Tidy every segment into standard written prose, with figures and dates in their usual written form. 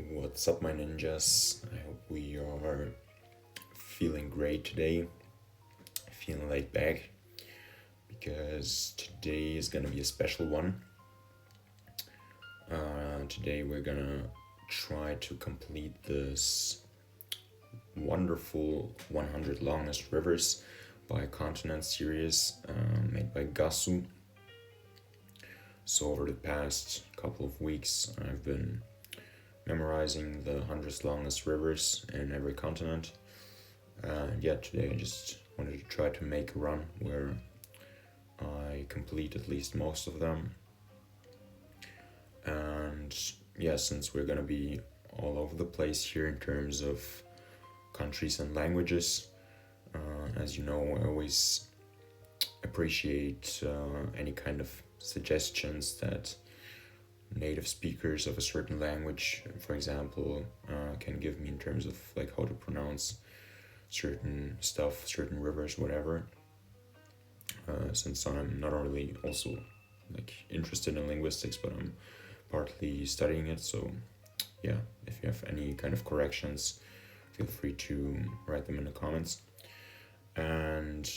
What's up, my ninjas? I hope we are feeling great today, feeling laid back, because today is gonna be a special one. Today we're gonna try to complete this wonderful 100 Longest Rivers by Continent series made by Gasu. So over the past couple of weeks, I've been memorizing the 100 longest rivers in every continent. Today I just wanted to try to make a run where I complete at least most of them. And since we're gonna be all over the place here in terms of countries and languages, as you know, I always appreciate any kind of suggestions that native speakers of a certain language, for example, can give me in terms of like how to pronounce certain stuff, certain rivers, whatever. Since I'm not only also like interested in linguistics, but I'm partly studying it. So if you have any kind of corrections, feel free to write them in the comments. And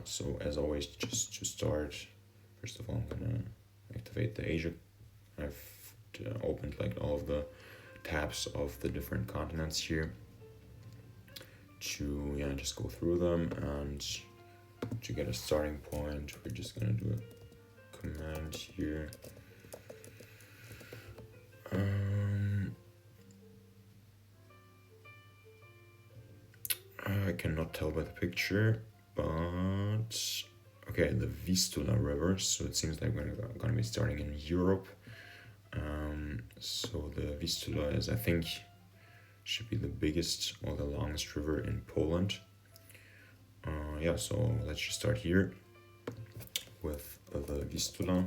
so as always, just to start, first of all, I'm gonna activate the Asia. I've opened like all of the tabs of the different continents here to just go through them, and to get a starting point, we're just gonna do a command here. I cannot tell by the picture, but okay, the Vistula River. So it seems like we're gonna be starting in Europe. So the Vistula is, I think, should be the biggest or the longest river in Poland. So let's just start here with the Vistula.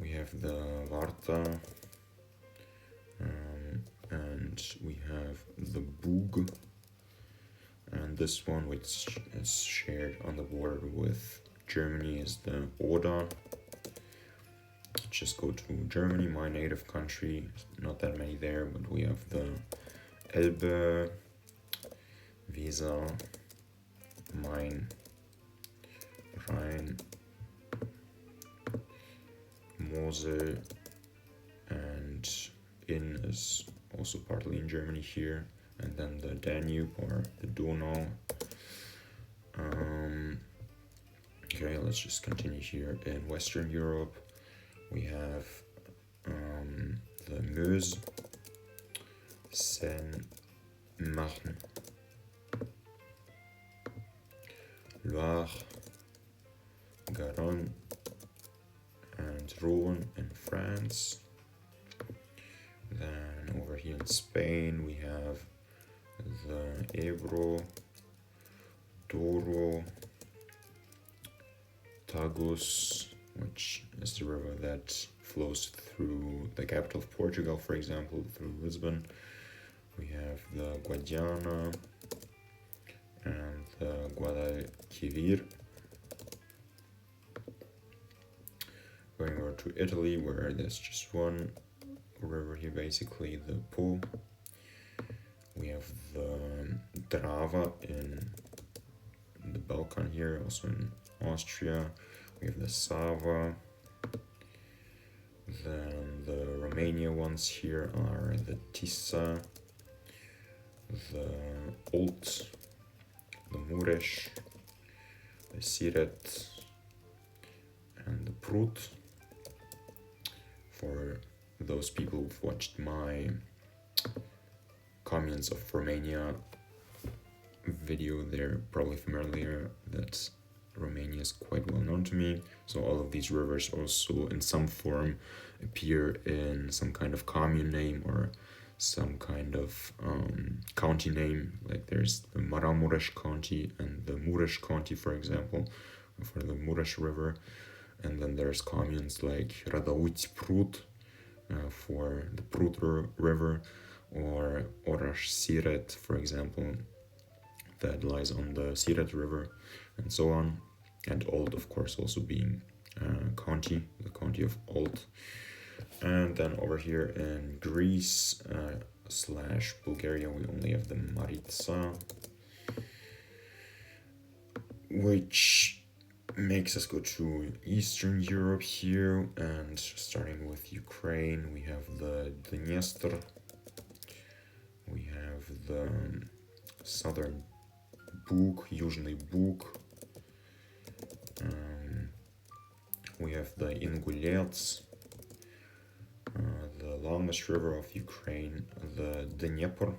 We have the Varta, and we have the Bug, and this one, which is shared on the border with Germany, is the Oder. Just go to Germany, my native country. Not that many there, but we have the Elbe, Weser, Main, Rhine, Mosel, and Inn is also partly in Germany here, and then the Danube or the Donau. Let's just continue here in Western Europe. We have the Meuse, Seine, Marne, Loire, Garonne, and Rhone in France. Then over here in Spain we have the Ebro, Douro, Tagus, which is the river that flows through the capital of Portugal, for example, through Lisbon. We have the Guadiana and the Guadalquivir. Going over to Italy, where there's just one river here, basically the Po. We have the Drava in the Balkan here, also in Austria. We have the Sava. Then the Romania ones here are the Tisa, the Olt, the Mureș, the Siret, and the Prut. For those people who've watched my Communes of Romania video, they're probably familiar that Romania is quite well known to me. So all of these rivers also in some form appear in some kind of commune name or some kind of county name. Like there's the Maramureș County and the Mureș County, for example, for the Mureș River. And then there's communes like Radauți Prut for the Prut River, or Oraș Siret, for example, that lies on the Siret River, and so on. And Olt, of course, also being county, the county of Olt. And then over here in Greece slash Bulgaria, we only have the Maritsa, which makes us go to Eastern Europe here. And starting with Ukraine, we have the Dniester, we have the Southern Bug, usually Bug. We have the Ingulets, the longest river of Ukraine, the Dnieper,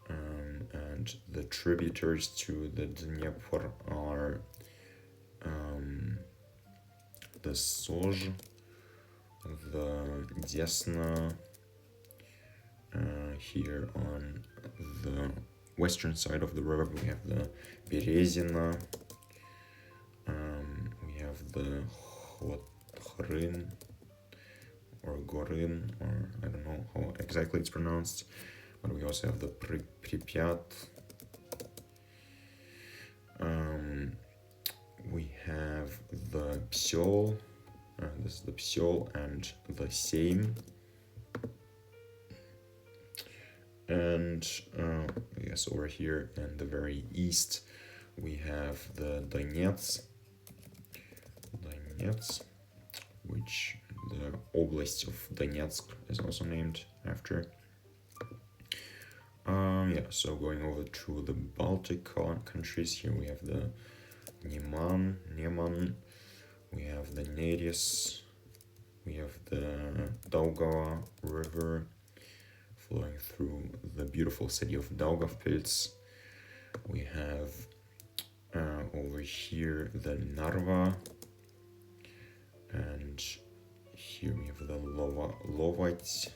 and the tributaries to the Dnieper are the Sozh, the Desna. Here on the western side of the river, we have the Berezina. We have the Khrin or Gorin, or I don't know how exactly it's pronounced, but we also have the Pripyat. We have the Psol, this is the Psol and the Seim. And yes, over here in the very east, we have the Donetsk, which the Oblast of Donetsk is also named after. Yeah, so going over to the Baltic countries, here we have the Neman, we have the Neris, we have the Daugava River flowing through the beautiful city of Daugavpils. We have over here the Narva, and here we have the Lovats,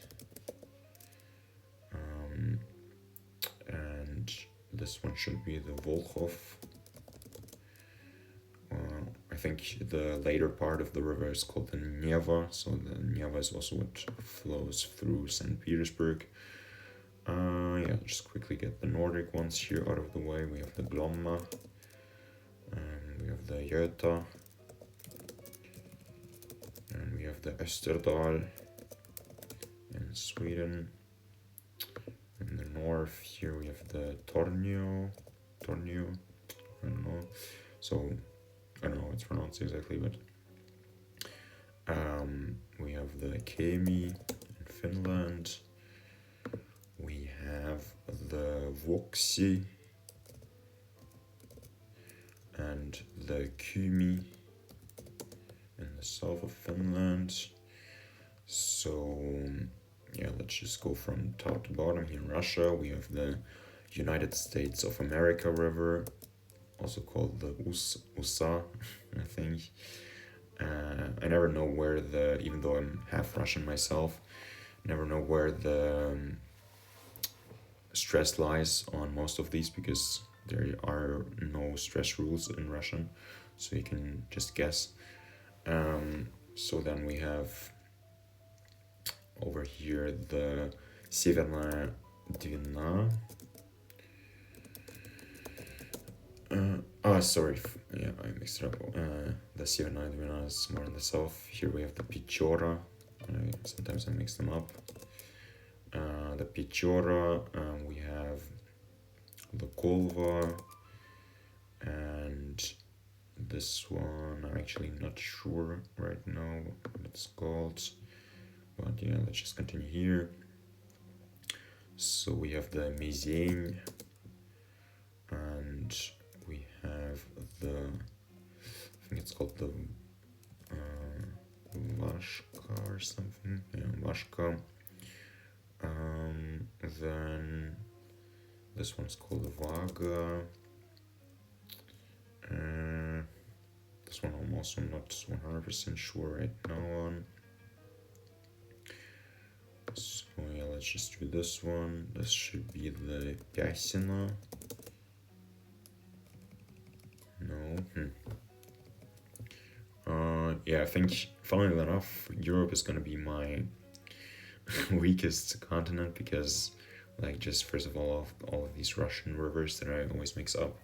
and this one should be the Volkhov. I think the later part of the river is called the Neva, so the Neva is also what flows through St. Petersburg. Yeah, just quickly get the Nordic ones here out of the way. We have the Glomma, we have the Göta, and we have the Österdal in Sweden. In the north here we have the Tornio, I don't know. So I don't know how it's pronounced exactly, but we have the Kemi in Finland. We have the Vuoksi and the Kymi in the south of Finland. So yeah, let's just go from top to bottom. Here in Russia, we have the United States of America River, also called the Usa, I think. I never know where even though I'm half Russian myself, never know where the stress lies on most of these, because there are no stress rules in Russian, so you can just guess. So then we have over here the Severna Dvina. Sorry, yeah, I mixed it up. The Severna Dvina is more in the south. Here we have the Pichora. Sometimes I mix them up. The Pichora, we have the Kolva, and this one I'm actually not sure right now what it's called, but yeah, let's just continue here. So we have the Mizane, and we have the, I think it's called the Vashka or something, yeah, Vashka. Then this one's called Vaga. This one I'm also not 100% sure right now on. So yeah, let's just do this one. This should be the Pyasina. No. Yeah, I think, funnily enough, Europe is gonna be my weakest continent, because like, just first of all of these Russian rivers that I always mix up,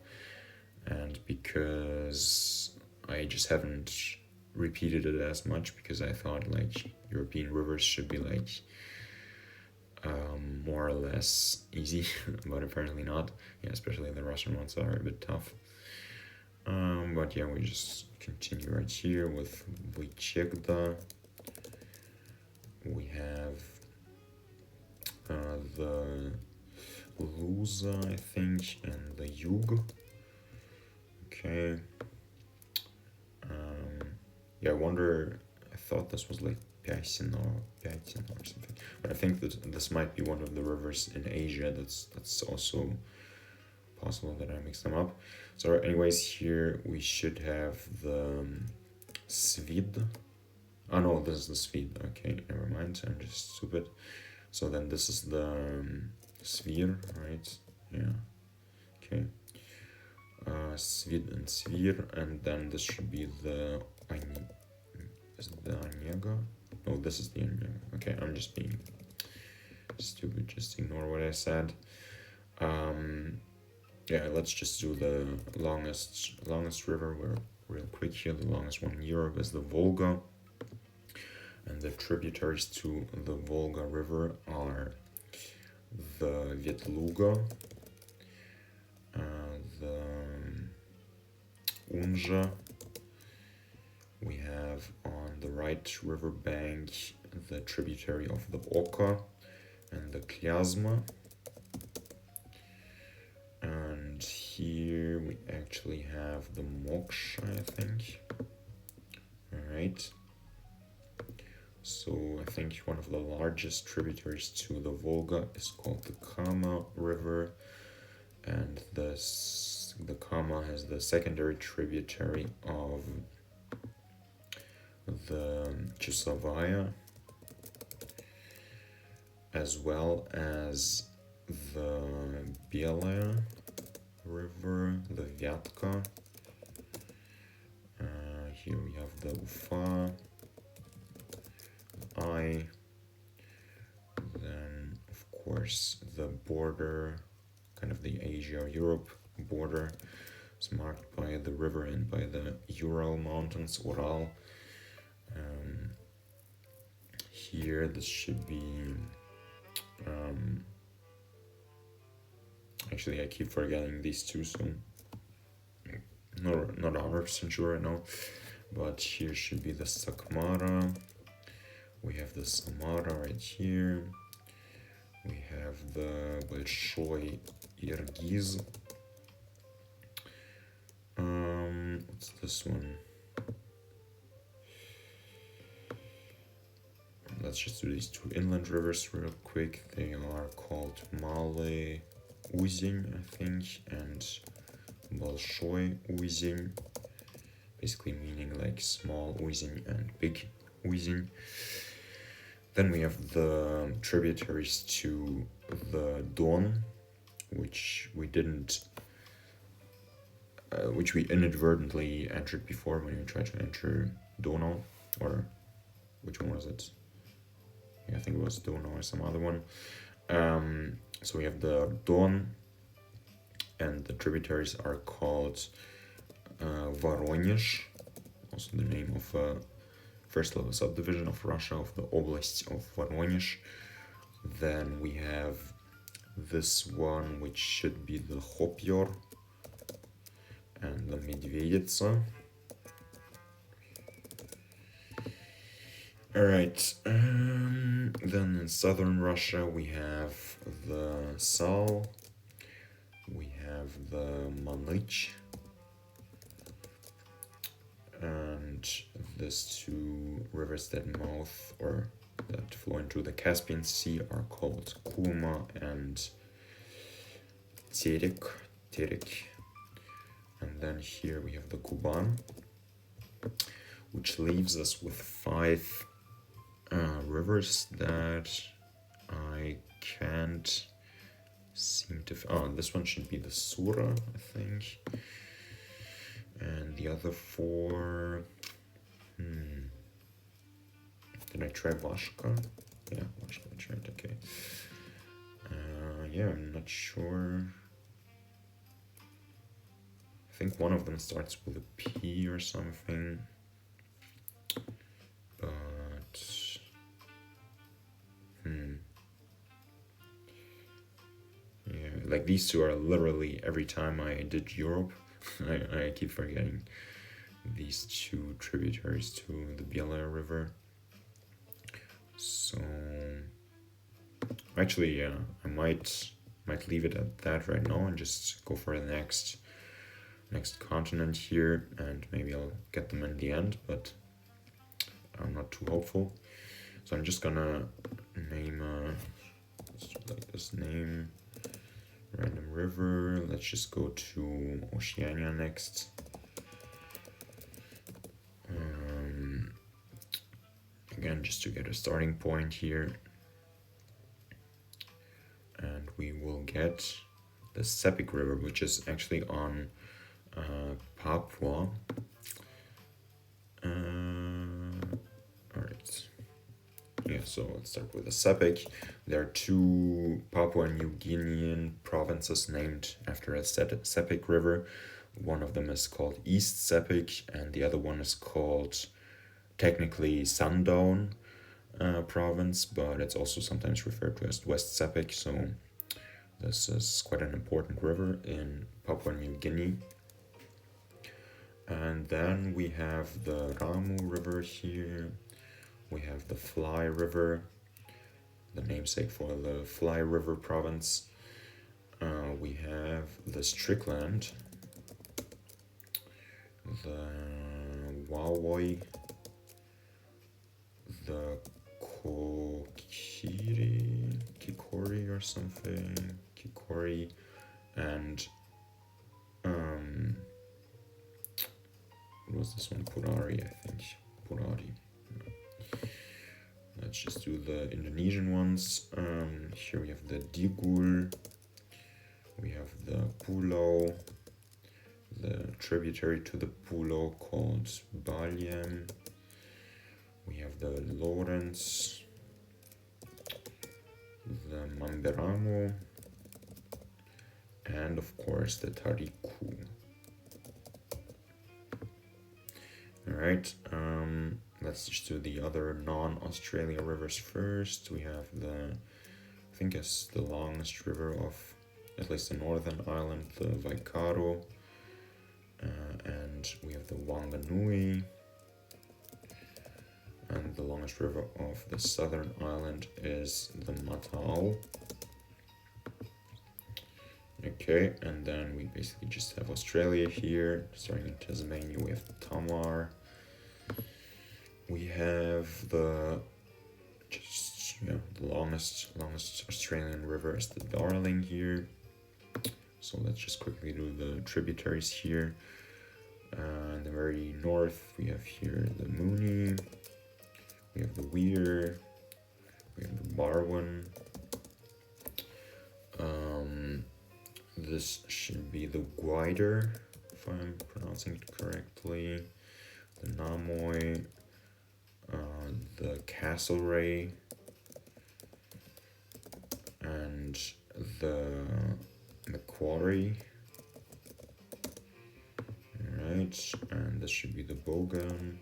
and because I just haven't repeated it as much because I thought like European rivers should be like more or less easy, but apparently not. Yeah, especially the Russian ones are a bit tough. But yeah, we just continue right here with Vychegda. We have the Luza, I think, and the Yug. Okay. Yeah, I wonder. I thought this was like Pyasin or something, but I think that this might be one of the rivers in Asia. That's also possible that I mix them up. So, anyways, here we should have the Svid. Oh no, this is the Svid. Okay, never mind. I'm just stupid. So then this is the Svir, right? Yeah. Okay. Svid and Svir, and then this should be the is it the Onega? No, this is the Onega. Okay, I'm just being stupid. Just ignore what I said. Yeah, let's just do the longest river. We're real quick here. The longest one in Europe is the Volga, and the tributaries to the Volga River are the Vetluga, the Unja. We have on the right river bank the tributary of the Oka and the Klyazma. And here we actually have the Moksha, I think. Alright. So I think one of the largest tributaries to the Volga is called the Kama River, and the Kama has the secondary tributary of the Chusovaya, as well as the Bielaya River, the Vyatka. Here we have the Ufa, I. Then, of course, the border, kind of the Asia-Europe border, is marked by the river and by the Ural Mountains, Ural. Here, this should be. Actually, I keep forgetting these two, so not 100% sure right now. But here should be the Sakhmara. We have the Samara right here. We have the Большой Irgiz. What's this one? Let's just do these two inland rivers real quick. They are called Malay Uzень, I think, and Большой Uzень, basically meaning like small Uzень and big Uzень. Then we have the tributaries to the Don, which we didn't, which we inadvertently entered before when we tried to enter Donau, or which one was it? Yeah, I think it was Donau or some other one. So we have the Don, and the tributaries are called Voronezh, also the name of a first level subdivision of Russia, of the Oblast of Voronezh. Then we have this one, which should be the Hopyor and the Medveditsa. Alright, then in southern Russia we have the Sal, we have the Manich, and these two rivers that mouth or that flow into the Caspian Sea are called Kuma and Terik. And then here we have the Kuban, which leaves us with 5 rivers that I can't seem to. Oh, this one should be the Sura, I think. And the other 4. Did I try Vashka? Yeah, Vashka I tried, okay. Yeah, I'm not sure. I think one of them starts with a P or something. like these two are literally every time I did Europe. I keep forgetting these two tributaries to the Biela River. So actually, yeah, I might leave it at that right now and just go for the next continent here, and maybe I'll get them in the end, but I'm not too hopeful. So I'm just gonna name like this name random river. Let's just go to Oceania next. Again, just to get a starting point here, and we will get the Sepik River, which is actually on Papua. Alright. Yeah, so let's start with the Sepik. There are two Papua New Guinean provinces named after a Sepik River. One of them is called East Sepik, and the other one is called technically Sundown province, but it's also sometimes referred to as West Sepik. So this is quite an important river in Papua New Guinea. And then we have the Ramu River here. We have the Fly River, the namesake for the Fly River province. We have the Strickland, the Wawoi, the Kikori or something, Kikori, and what was this one? Purari, I think. Purari. Let's just do the Indonesian ones. Here we have the Digul, we have the Pulau, the tributary to the Pulau called Baliem. We have the Lawrence, the Mamberamo, and of course the Tariku. Alright, let's just do the other non-Australia rivers first. We have the, I think it's the longest river of at least the northern island, the Waikato, and we have the Wanganui, and the longest river of the southern island is the Matao. Okay, and then we basically just have Australia here. Starting in Tasmania, we have Tamar. We have the longest Australian river is the Darling here. So let's just quickly do the tributaries here. In the very north, we have here the Moonee. We have the Weir. We have the Barwon. This should be the Guider, if I'm pronouncing it correctly. The Namoy, the Castlereagh, and the Macquarie. Alright, and this should be the Bogan.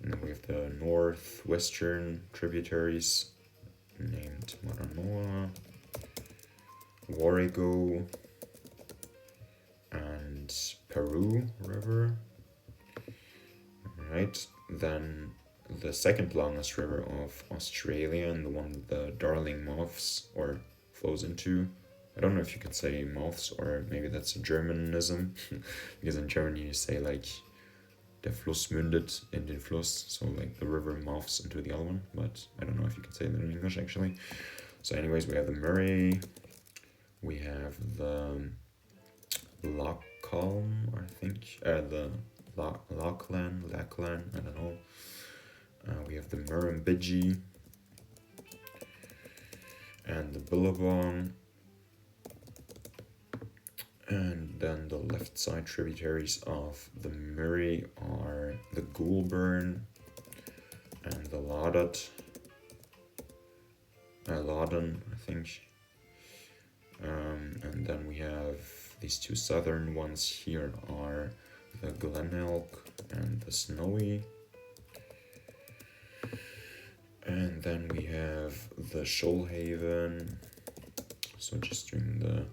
And then we have the northwestern tributaries named Maranoa, Warrego, and Peru River. Alright, then the second longest river of Australia, and the one the Darling Mouths or flows into. I don't know if you could say mouths, or maybe that's a Germanism, because in German you say like der Fluss mündet in den Fluss, so like the river mouths into the other one, but I don't know if you could say that in English actually. So anyways, we have the Murray, we have the Lachlan, I think, the Lachlan, I don't know. We have the Murrumbidgee and the Billabong, and then the left side tributaries of the Murray are the Goulburn and the Loddon, I think. And then we have these two southern ones here are the Glenelg and the Snowy. And then we have the Shoalhaven, so So just doing the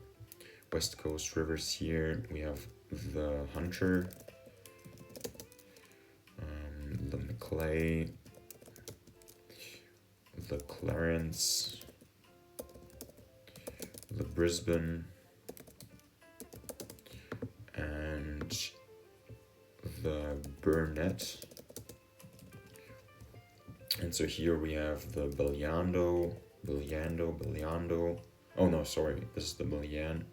West Coast rivers here. We have the Hunter, the Maclay, the Clarence, the Brisbane, and the Burnett. And so here we have the Belyando. Oh no, sorry, this is the Belyando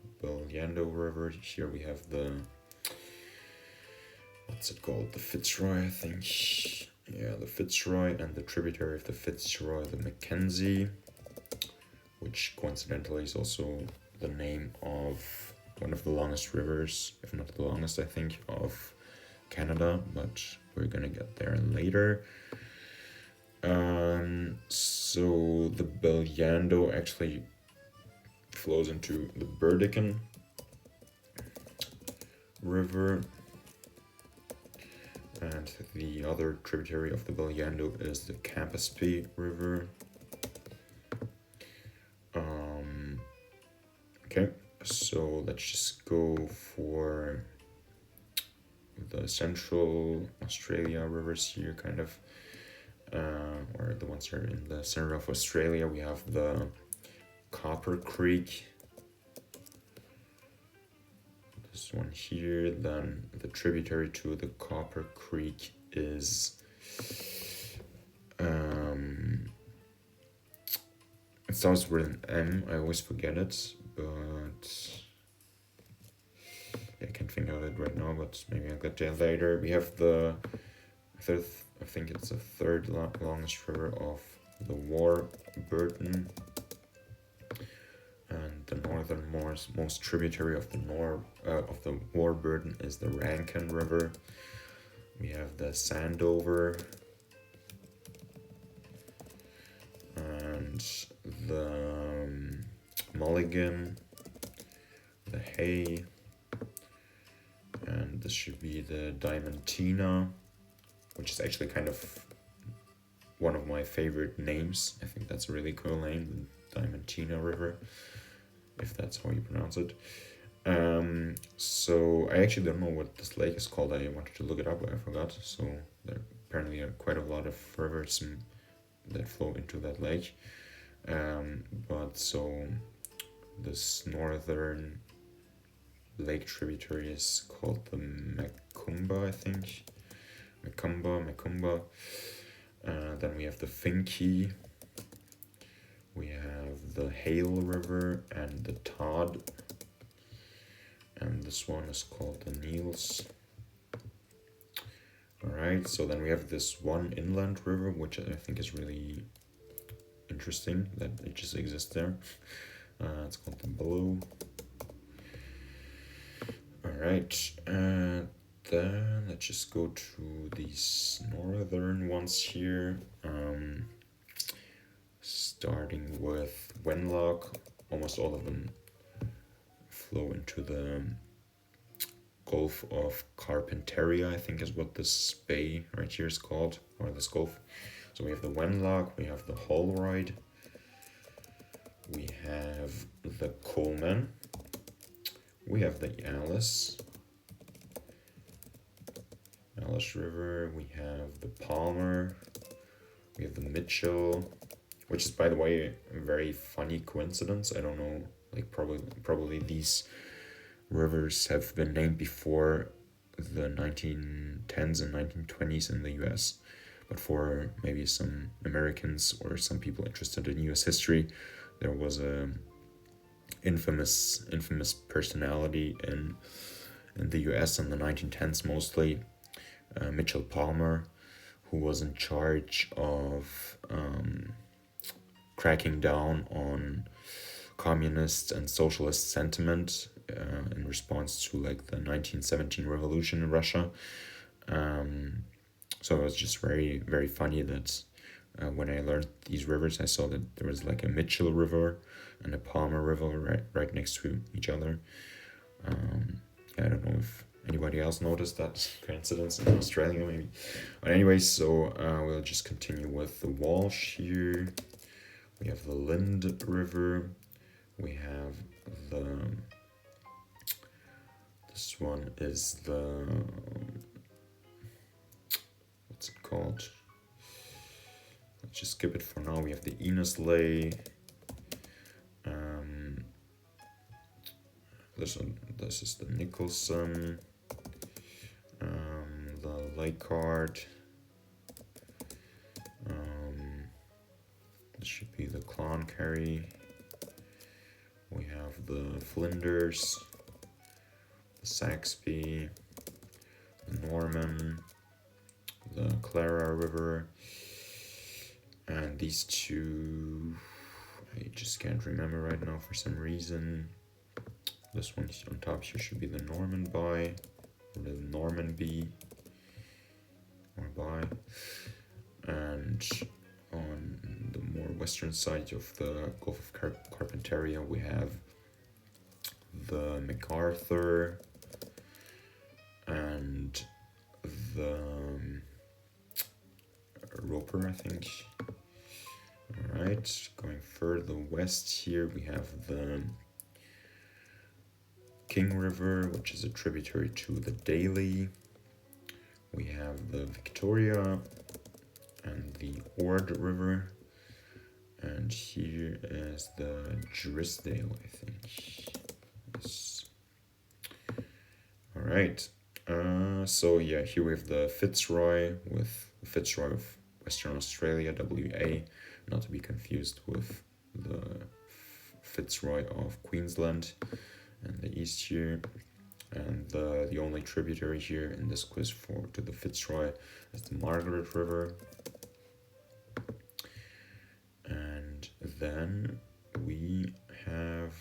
River. Here we have the, what's it called? The Fitzroy, I think. Yeah, the Fitzroy, and the tributary of the Fitzroy, the Mackenzie, which coincidentally is also the name of one of the longest rivers, if not the longest, I think, of Canada, but we're gonna get there later. So the Belyando actually flows into the Burdekin River, and the other tributary of the Belyando is the Campaspe River. Okay, so let's just go for the Central Australia rivers here, kind of, or the ones that are in the center of Australia. We have the Copper Creek, this one here. Then the tributary to the Copper Creek is it starts with an M. I always forget it, but I can't think of it right now, but maybe I'll get there later. We have the third, I think it's the third longest river of the Warburton, and the northernmost tributary of the Warburton is the Rankin River. We have the Sandover and the Mulligan, the Hay, and this should be the Diamantina, which is actually kind of one of my favorite names. I think that's a really cool name, the Diamantina River, if that's how you pronounce it. So I actually don't know what this lake is called. I wanted to look it up, but I forgot. So there apparently are quite a lot of rivers that flow into that lake. But so this northern lake tributary is called the Macumba, I think. Macumba. Then we have the Finke. We have the Hale River and the Todd. And this one is called the Niels. Alright, so then we have this one inland river, which I think is really interesting that it just exists there. It's called the Blue. Alright, then let's just go to these northern ones here. Starting with Wenlock, almost all of them flow into the Gulf of Carpentaria, I think is what this bay right here is called, or this gulf. So we have the Wenlock, we have the Holroyd, we have the Coleman, we have the Alice River, we have the Palmer, we have the Mitchell, which is, by the way, a very funny coincidence. I don't know, like probably these rivers have been named before the 1910s and 1920s in the US, but for maybe some Americans or some people interested in US history, there was a infamous personality in the US in the 1910s mostly, Mitchell Palmer, who was in charge of cracking down on communist and socialist sentiment in response to like the 1917 revolution in Russia. So it was just very, very funny that when I learned these rivers, I saw that there was like a Mitchell River and a Palmer River right next to each other. I don't know if anybody else noticed that coincidence in Australia, maybe. But anyways, so we'll just continue with the Walsh here. We have the Lind River, We have the, this one is the, what's it called? Let's just skip it for now. We have the Enosleigh. This is the Nicholson. The Leichhardt. This should be the Cloncurry. We have the Flinders, the Saxby, the Norman, the Clara River, and these two I just can't remember right now for some reason. This one on top here should be the Norman By, or the Normanby, or By. And on the more western side of the Gulf of Carpentaria, we have the MacArthur and the Roper, I think. Alright, going further west here, we have the King River, which is a tributary to the Daly. We have the Victoria and the Ord River. And here is the Drysdale, I think. Yes. Alright. So yeah, here we have the Fitzroy with the Fitzroy of Western Australia, WA, not to be confused with the Fitzroy of Queensland and the east here. And the only tributary here in this quiz to the Fitzroy is the Margaret River. And then we have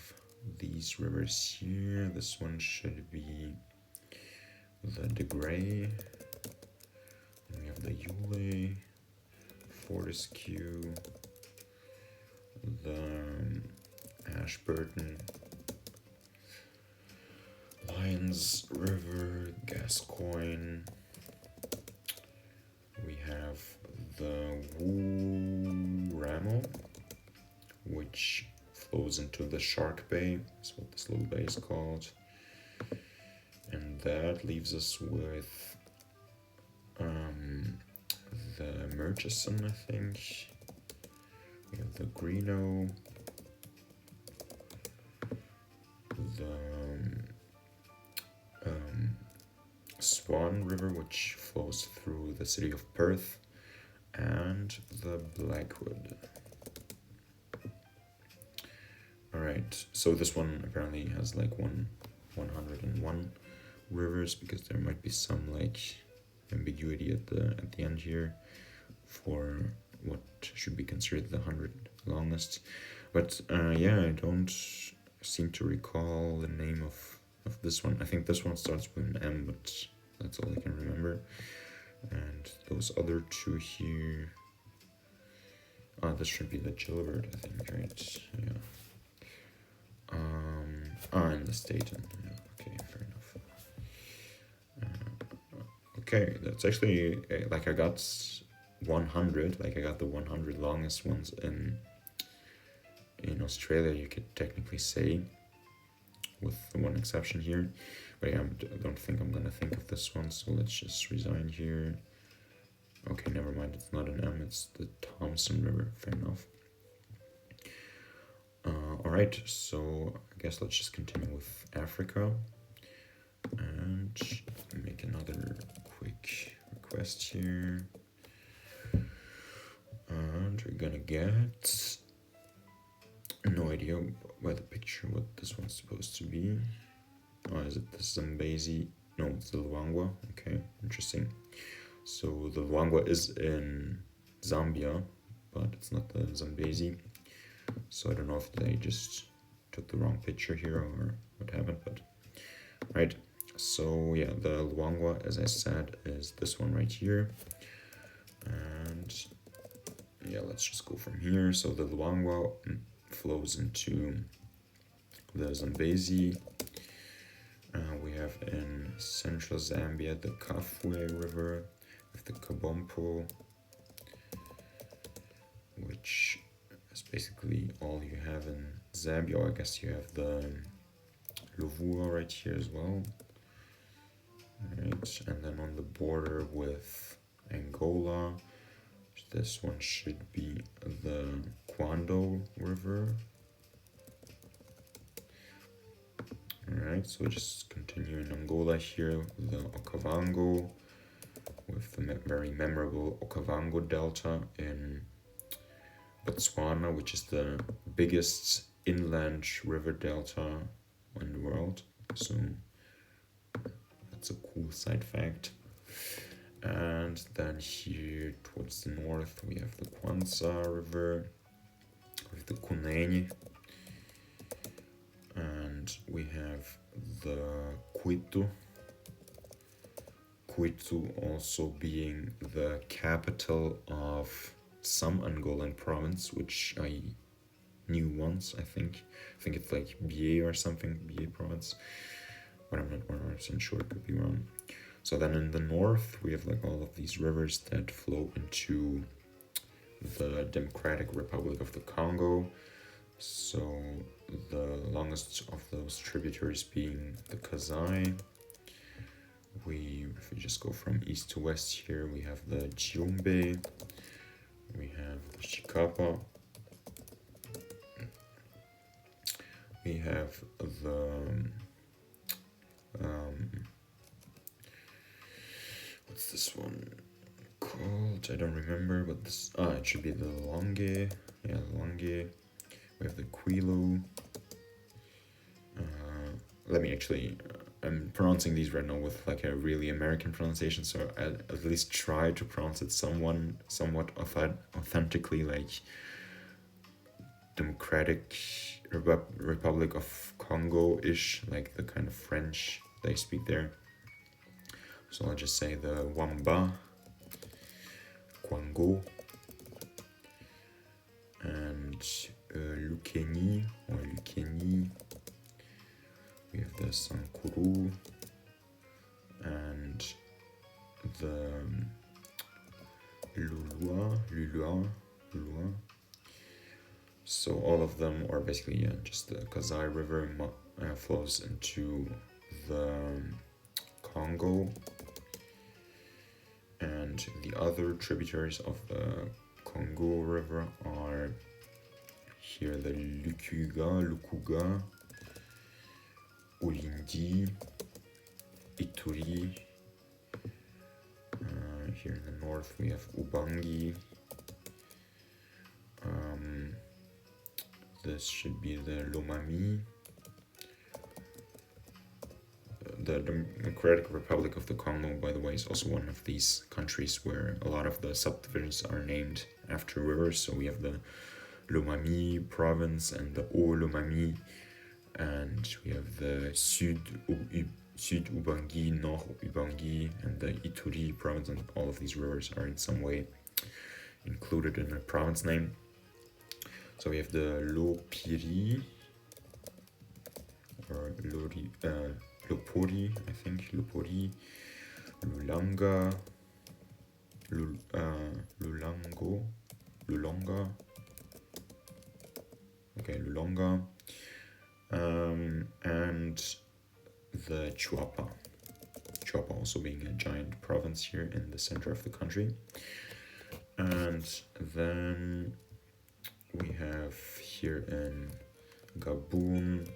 these rivers here. This one should be the De Grey. And we have the Yulee, Fortescue, the Ashburton, Lions River, Gascoyne. We have the Wooramo, which flows into the Shark Bay. That's what this little bay is called. And that leaves us with the Murchison, I think. We have the Greenough, the Swan River, which flows through the city of Perth, and the Blackwood. Alright, so this one apparently has like 101 rivers, because there might be some like ambiguity at the end here for what should be considered the 100 longest. But yeah, I don't seem to recall the name of this one. I think this one starts with an M, but that's all I can remember. And those other two here, this should be the Gilbert, I think, right? Yeah. And the Staten. Yeah, okay, fair enough. Okay, that's actually like I got 100. Like I got the 100 longest ones in Australia, you could technically say, with the one exception here. But yeah, I don't think I'm gonna think of this one, so let's just resign here. Okay, never mind, it's not an M, it's the Thompson River, fair enough. Alright, so I guess let's just continue with Africa and make another quick request here. And we're gonna get no idea by the picture what this one's supposed to be. Oh, is it the Zambezi? No, it's the Luangwa. Okay, interesting. So the Luangwa is in Zambia, but it's not the Zambezi. So I don't know if they just took the wrong picture here or what happened, but right. So yeah, the Luangwa, as I said, is this one right here. And yeah, let's just go from here. So the Luangwa flows into the Zambezi. We have in central Zambia the Kafue River with the Kabompo, which is basically all you have in Zambia. Oh, I guess you have the Louvois right here as well. Right, and then on the border with Angola, this one should be the Quando River. Alright, so just continue in Angola here, the Okavango, with the very memorable Okavango Delta in Botswana, which is the biggest inland river delta in the world. So that's a cool side fact. And then here towards the north we have the Kwanza River with the Kunene, and we have the Quito also being the capital of some Angolan province, which I knew once. I think it's like Bié or something, Bié province, but I'm not 100% sure, could be wrong. So then in the north we have like all of these rivers that flow into the Democratic Republic of the Congo. So the longest of those tributaries being the Kasai. If we just go from east to west here, we have the Chiombe, we have the Chikapa, we have the what's this one called? I don't remember, but this it should be the Longue. Yeah, Longue. We have the Quilo. Let me actually. I'm pronouncing these right now with like a really American pronunciation, so I at least try to pronounce it somewhat authentically, like Democratic Republic of Congo-ish, like the kind of French they speak there. So I'll just say the Wamba, Kwango, and Lukeni or Lukeni. We have the Sankuru and the Lulua. So all of them are basically just the Kasai River flows into the Congo, and the other tributaries of the Congo River are here the Lukuga, Ulindi, Ituri. Here in the north we have Ubangi. This should be the Lomami. The Democratic Republic of the Congo, by the way, is also one of these countries where a lot of the subdivisions are named after rivers. So we have the Lomami province and the Haut-Lomami, and we have the Sud Ubangi, Nord Ubangi, and the Ituri province, and all of these rivers are in some way included in a province name. So we have the Lopiri, or Lopori, I think, Lopori, Lulanga, Lulonga, okay, Lulonga, and the Chuapa also being a giant province here in the center of the country. And then we have here in Gabon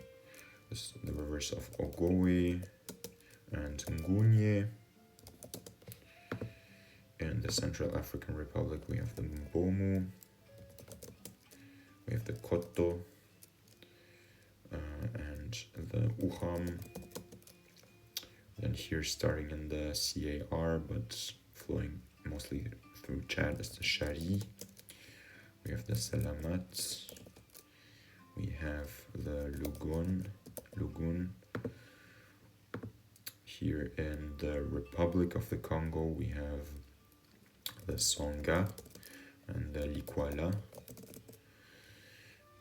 the rivers of Ogowe and Ngunye. In the Central African Republic we have the Mbomu, we have the Koto, and the Uham. Then here starting in the CAR but flowing mostly through Chad is the Shari. We have the Salamat. We have the Lugun. Here in the Republic of the Congo we have the Songa and the Likwala.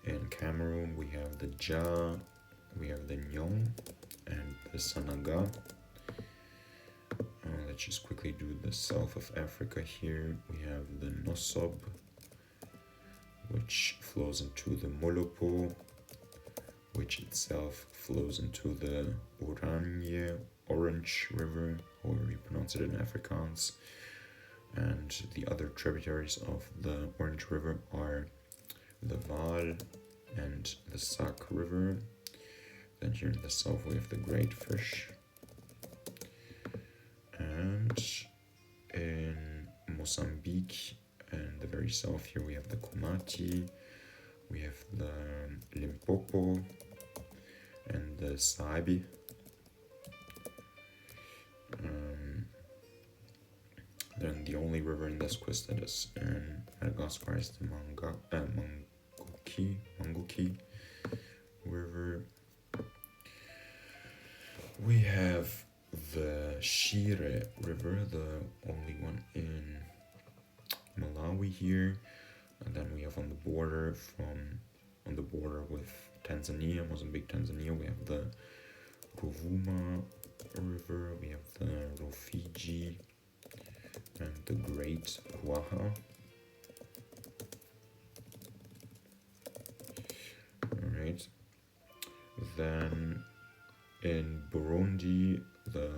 In Cameroon we have the Ja, we have the Nyong and the Sanaga. Let's just quickly do the south of Africa here. We have the Nosob, which flows into the Molopo. which itself flows into the Orange River, however you pronounce it in Afrikaans. And the other tributaries of the Orange River are the Vaal and the Sak River. Then here in the south we have the Great Fish. And in Mozambique and the very south here we have the Komati, we have the Limpopo and the Sabi. Then the only river in this quiz that is in Madagascar is the Mangoki River. We have the Shire River, the only one in Malawi here, and then we have on the border with Tanzania, Mozambique, Tanzania, we have the Rovuma River, we have the Rufiji, and the Great Ruaha. Alright, then in Burundi, the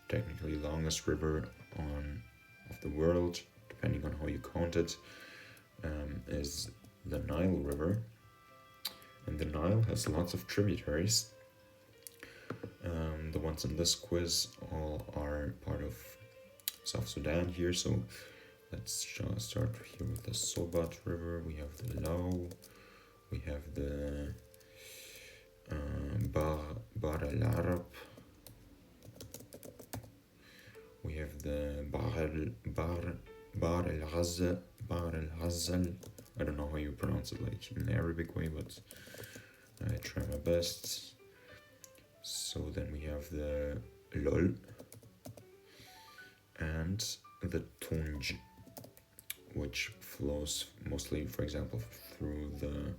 technically longest river of the world, depending on how you count it, is the Nile River. And the Nile has lots of tributaries. The ones in this quiz all are part of South Sudan here, so let's start here with the Sobat River. We have the Lau, we have the Bar el Arab, we have the Bar el Ghazal. I don't know how you pronounce it like in the Arabic way, but I try my best. So then we have the Lol and the Tunj, which flows mostly, for example, through the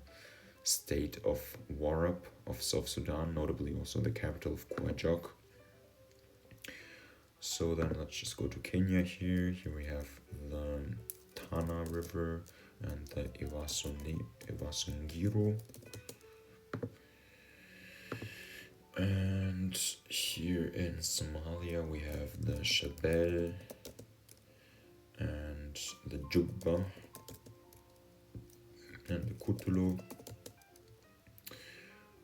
state of Warrap of South Sudan, notably also the capital of Kwajok. So then let's just go to Kenya here. Here we have the Tana River and the Ivasungiro. And here in Somalia we have the Shabelle and the Jubba and the Kutulu.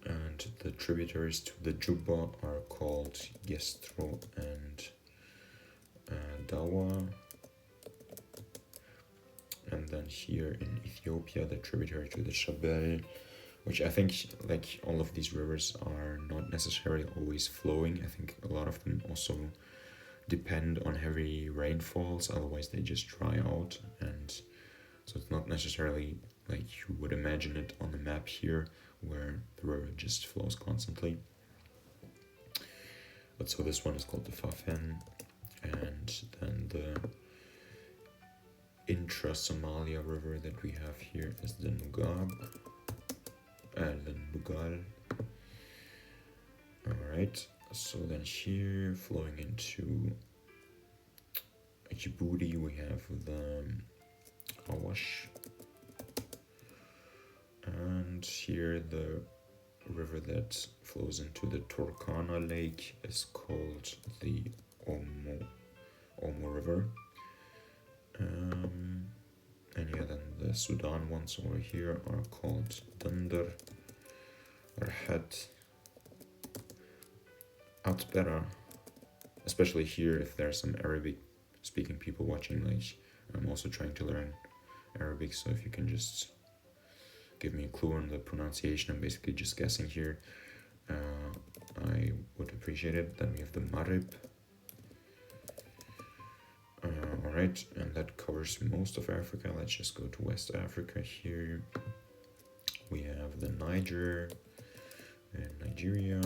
And the tributaries to the Jubba are called Gestro and Dawa. And then here in Ethiopia, the tributary to the Shabelle, which I think, like all of these rivers, are not necessarily always flowing. I think a lot of them also depend on heavy rainfalls, otherwise they just dry out. And so it's not necessarily like you would imagine it on the map here, where the river just flows constantly. But so this one is called the Fafen, and then the intra-Somalia river that we have here is the Nugab. The Nugal. Alright, so then here flowing into Djibouti we have the Awash, and here the river that flows into the Turkana Lake is called the Omo River. And yeah, then the Sudan ones over here are called Dunder, Rahat, Atbera, especially here if there's some Arabic speaking people watching. Like, I'm also trying to learn Arabic, so if you can just give me a clue on the pronunciation, I'm basically just guessing here, I would appreciate it. Then we have the Marib. Alright, and that covers most of Africa. Let's just go to West Africa here. We have the Niger and Nigeria.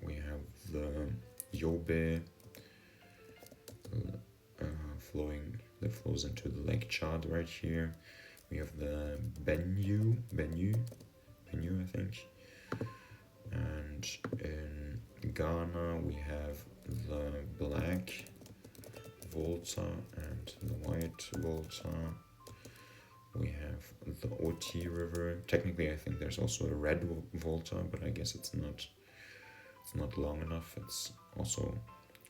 We have the Yobe that flows into the Lake Chad right here. We have the Benue, I think. And in Ghana we have the Black Volta and the White Volta. We have the Oti River. Technically, I think there's also a red Volta, but I guess it's not. It's not long enough. It's also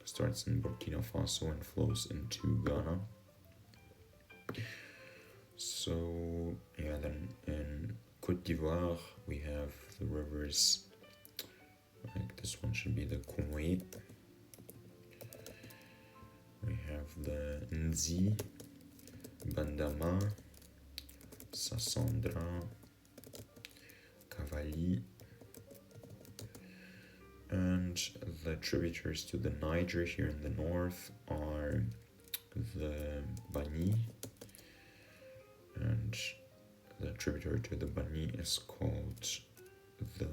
starts in Burkina Faso and flows into Ghana. So yeah, then in Côte d'Ivoire we have the rivers. Like this one should be the Koumoui. We have the Nzi, Bandama, Sassandra, Cavali, and the tributaries to the Niger here in the north are the Bani, and the tributary to the Bani is called the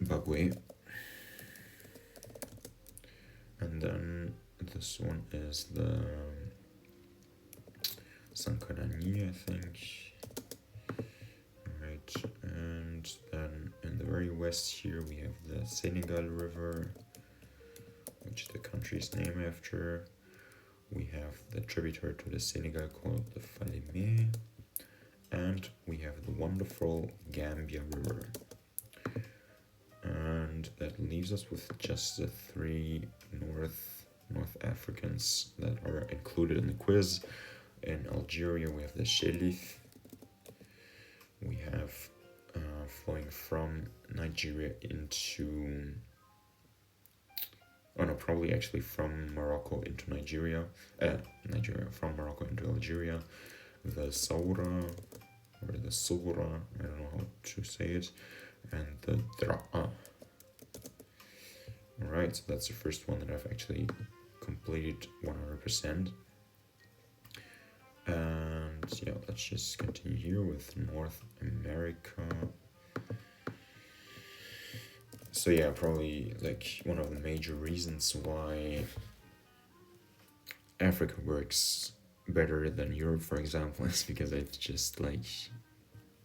Bagwe. And then this one is the Sankarani, I think. Right, and then in the very west here we have the Senegal River, which the country is named after. We have the tributary to the Senegal called the Falémé, and we have the wonderful Gambia River. And that leaves us with just the three North Africans that are included in the quiz. In Algeria we have the Shelif. We have flowing from Nigeria into... Oh no, probably actually from Morocco into Nigeria. From Morocco into Algeria. The Saura, or the Soura, I don't know how to say it. And the Dra'a. Alright, so that's the first one that I've actually completed 100%. And yeah, let's just continue here with North America. So yeah, probably like one of the major reasons why Africa works better than Europe, for example, is because I've just like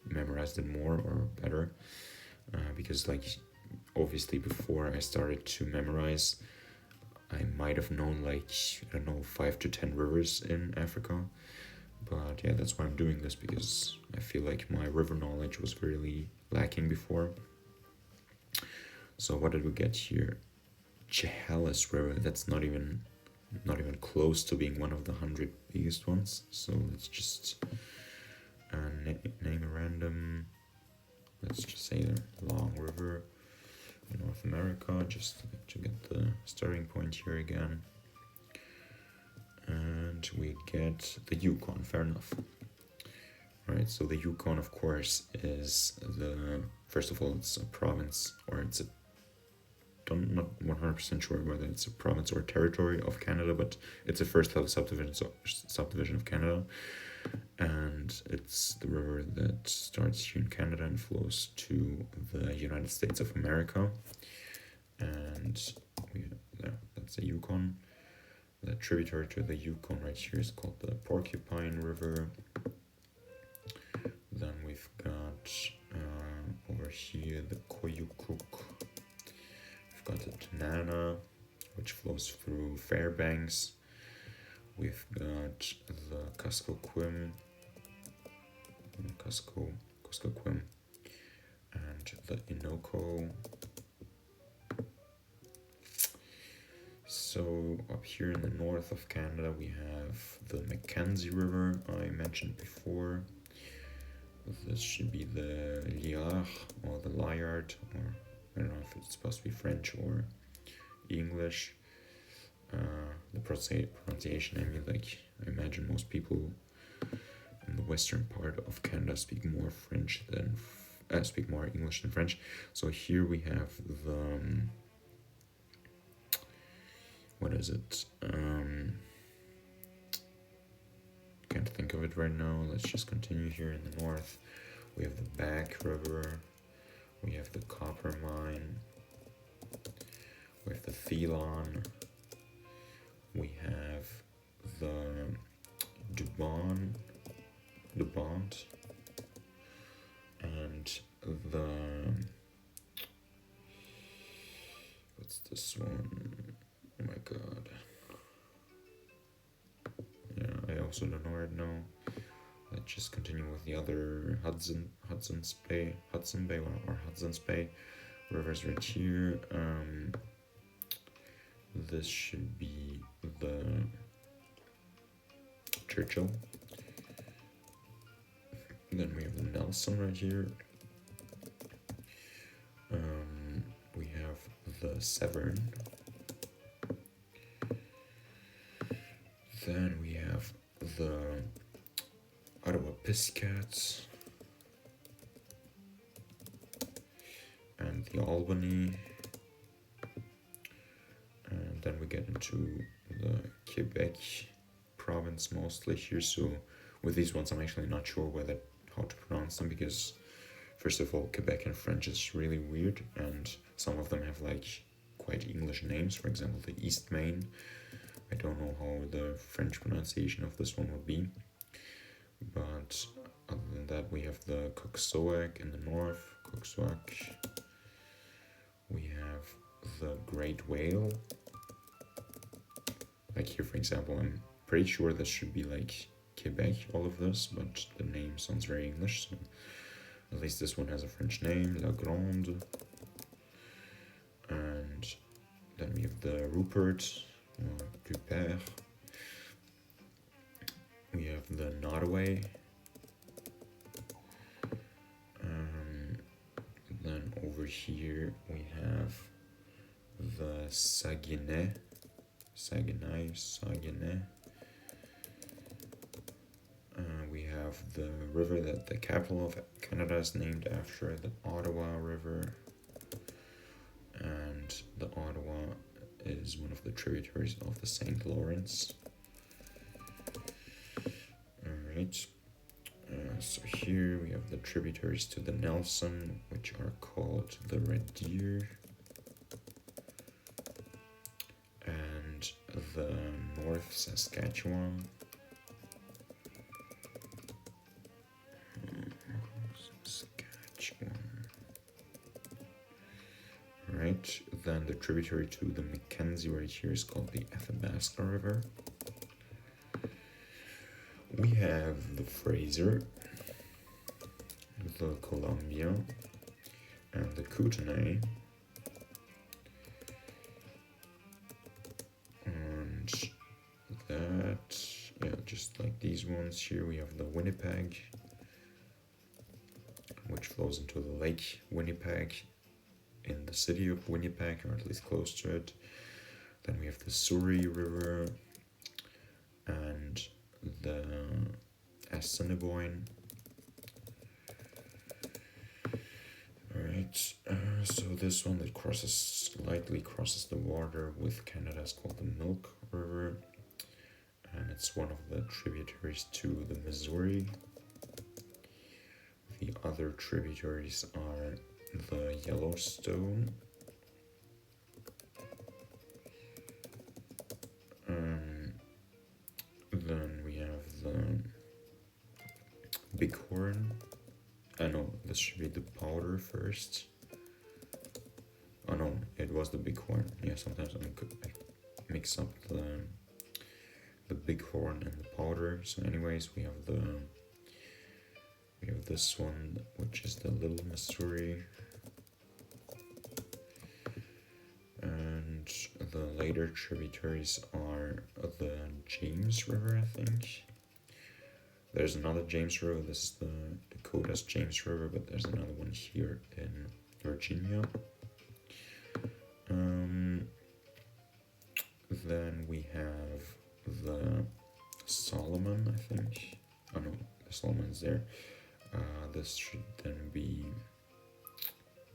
memorized it more or better. Because like obviously before I started to memorize, I might have known like, I don't know, 5 to 10 rivers in Africa. But yeah, that's why I'm doing this, because I feel like my river knowledge was really lacking before. So what did we get here? Chehalis River, that's not even close to being one of the 100 biggest ones. So let's just name a random, let's just say the Long River in North America, just to get the starting point here again. And we get the Yukon, fair enough. Right, so the Yukon, of course, is first of all, it's a province, or it's I'm not 100% sure whether it's a province or territory of Canada, but it's a first level subdivision of Canada. And it's the river that starts here in Canada and flows to the United States of America. And that's the Yukon. The tributary to the Yukon right here is called the Porcupine River. Then we've got over here the Koyukuk. We've got the Tanana, which flows through Fairbanks. We've got the Kuskokwim, and the Innoko. So up here in the north of Canada we have the Mackenzie River I mentioned before. This should be the Liard or the Liard, or I don't know if it's supposed to be French or English. The pronunciation, I mean, like, I imagine most people in the western part of Canada speak more English than French. So here we have the what is it? Can't think of it right now. Let's just continue here in the north. We have the Back River. We have the Coppermine. We have the Thelon. We have the Dubon, and the, what's this one? Oh my god. Yeah, I also don't know right now. Let's just continue with the other Hudson's Bay rivers right here. This should be the Churchill. Then we have the Nelson right here. We have the Severn. Then we have the Ottawa Piscats and the Albany, and then we get into the Quebec province mostly here. So with these ones I'm actually not sure how to pronounce them, because first of all, Quebec in French is really weird, and some of them have like quite English names. For example, the East Main, I don't know how the French pronunciation of this one would be. But other than that, we have the Coxsackie in the north, Coxsackie. We have the Great Whale. Like here, for example, I'm pretty sure this should be like Quebec, all of this, but the name sounds very English, so at least this one has a French name, La Grande. And then we have the Rupert, or Rupert. We have the Nottoway. Then over here we have the Saguenay. We have the river that the capital of Canada is named after, the Ottawa River. And the Ottawa is one of the tributaries of the St. Lawrence. Alright, so here we have the tributaries to the Nelson, which are called the Red Deer, and the North Saskatchewan. Right, then the tributary to the Mackenzie right here is called the Athabasca River. We have the Fraser, the Columbia, and the Kootenay. And that, yeah, just like these ones here, we have the Winnipeg, which flows into the Lake Winnipeg in the city of Winnipeg, or at least close to it. Then we have the Surrey River and the Assiniboine. Alright, so this one that slightly crosses the water with Canada is called the Milk River, and it's one of the tributaries to the Missouri. The other tributaries are the Yellowstone, then we have the Bighorn. No, this should be the Powder first. Oh no, it was the Bighorn. Yeah, sometimes I mix up the Bighorn and the Powder. So anyways, we have this one, which is the Little Missouri, and the later tributaries are the James River, I think. There's another James River. This is the Dakota's James River, but there's another one here in Virginia. Then we have the Solomon, I think. Oh no, the Solomon's there. This should then be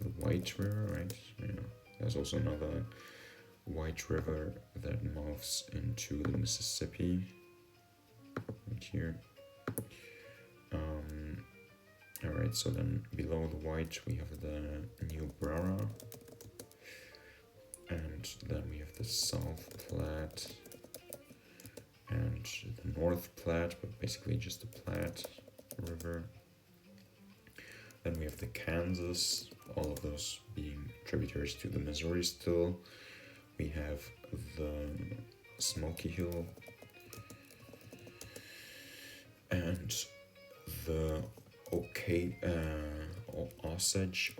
the White River, right? Yeah. There's also another White River that moves into the Mississippi right here. Alright, so then below the White we have the Niobrara, and then we have the South Platte and the North Platte, but basically just the Platte River. Then we have the Kansas, all of those being tributaries to the Missouri still. We have the Smoky Hill, and the Osage,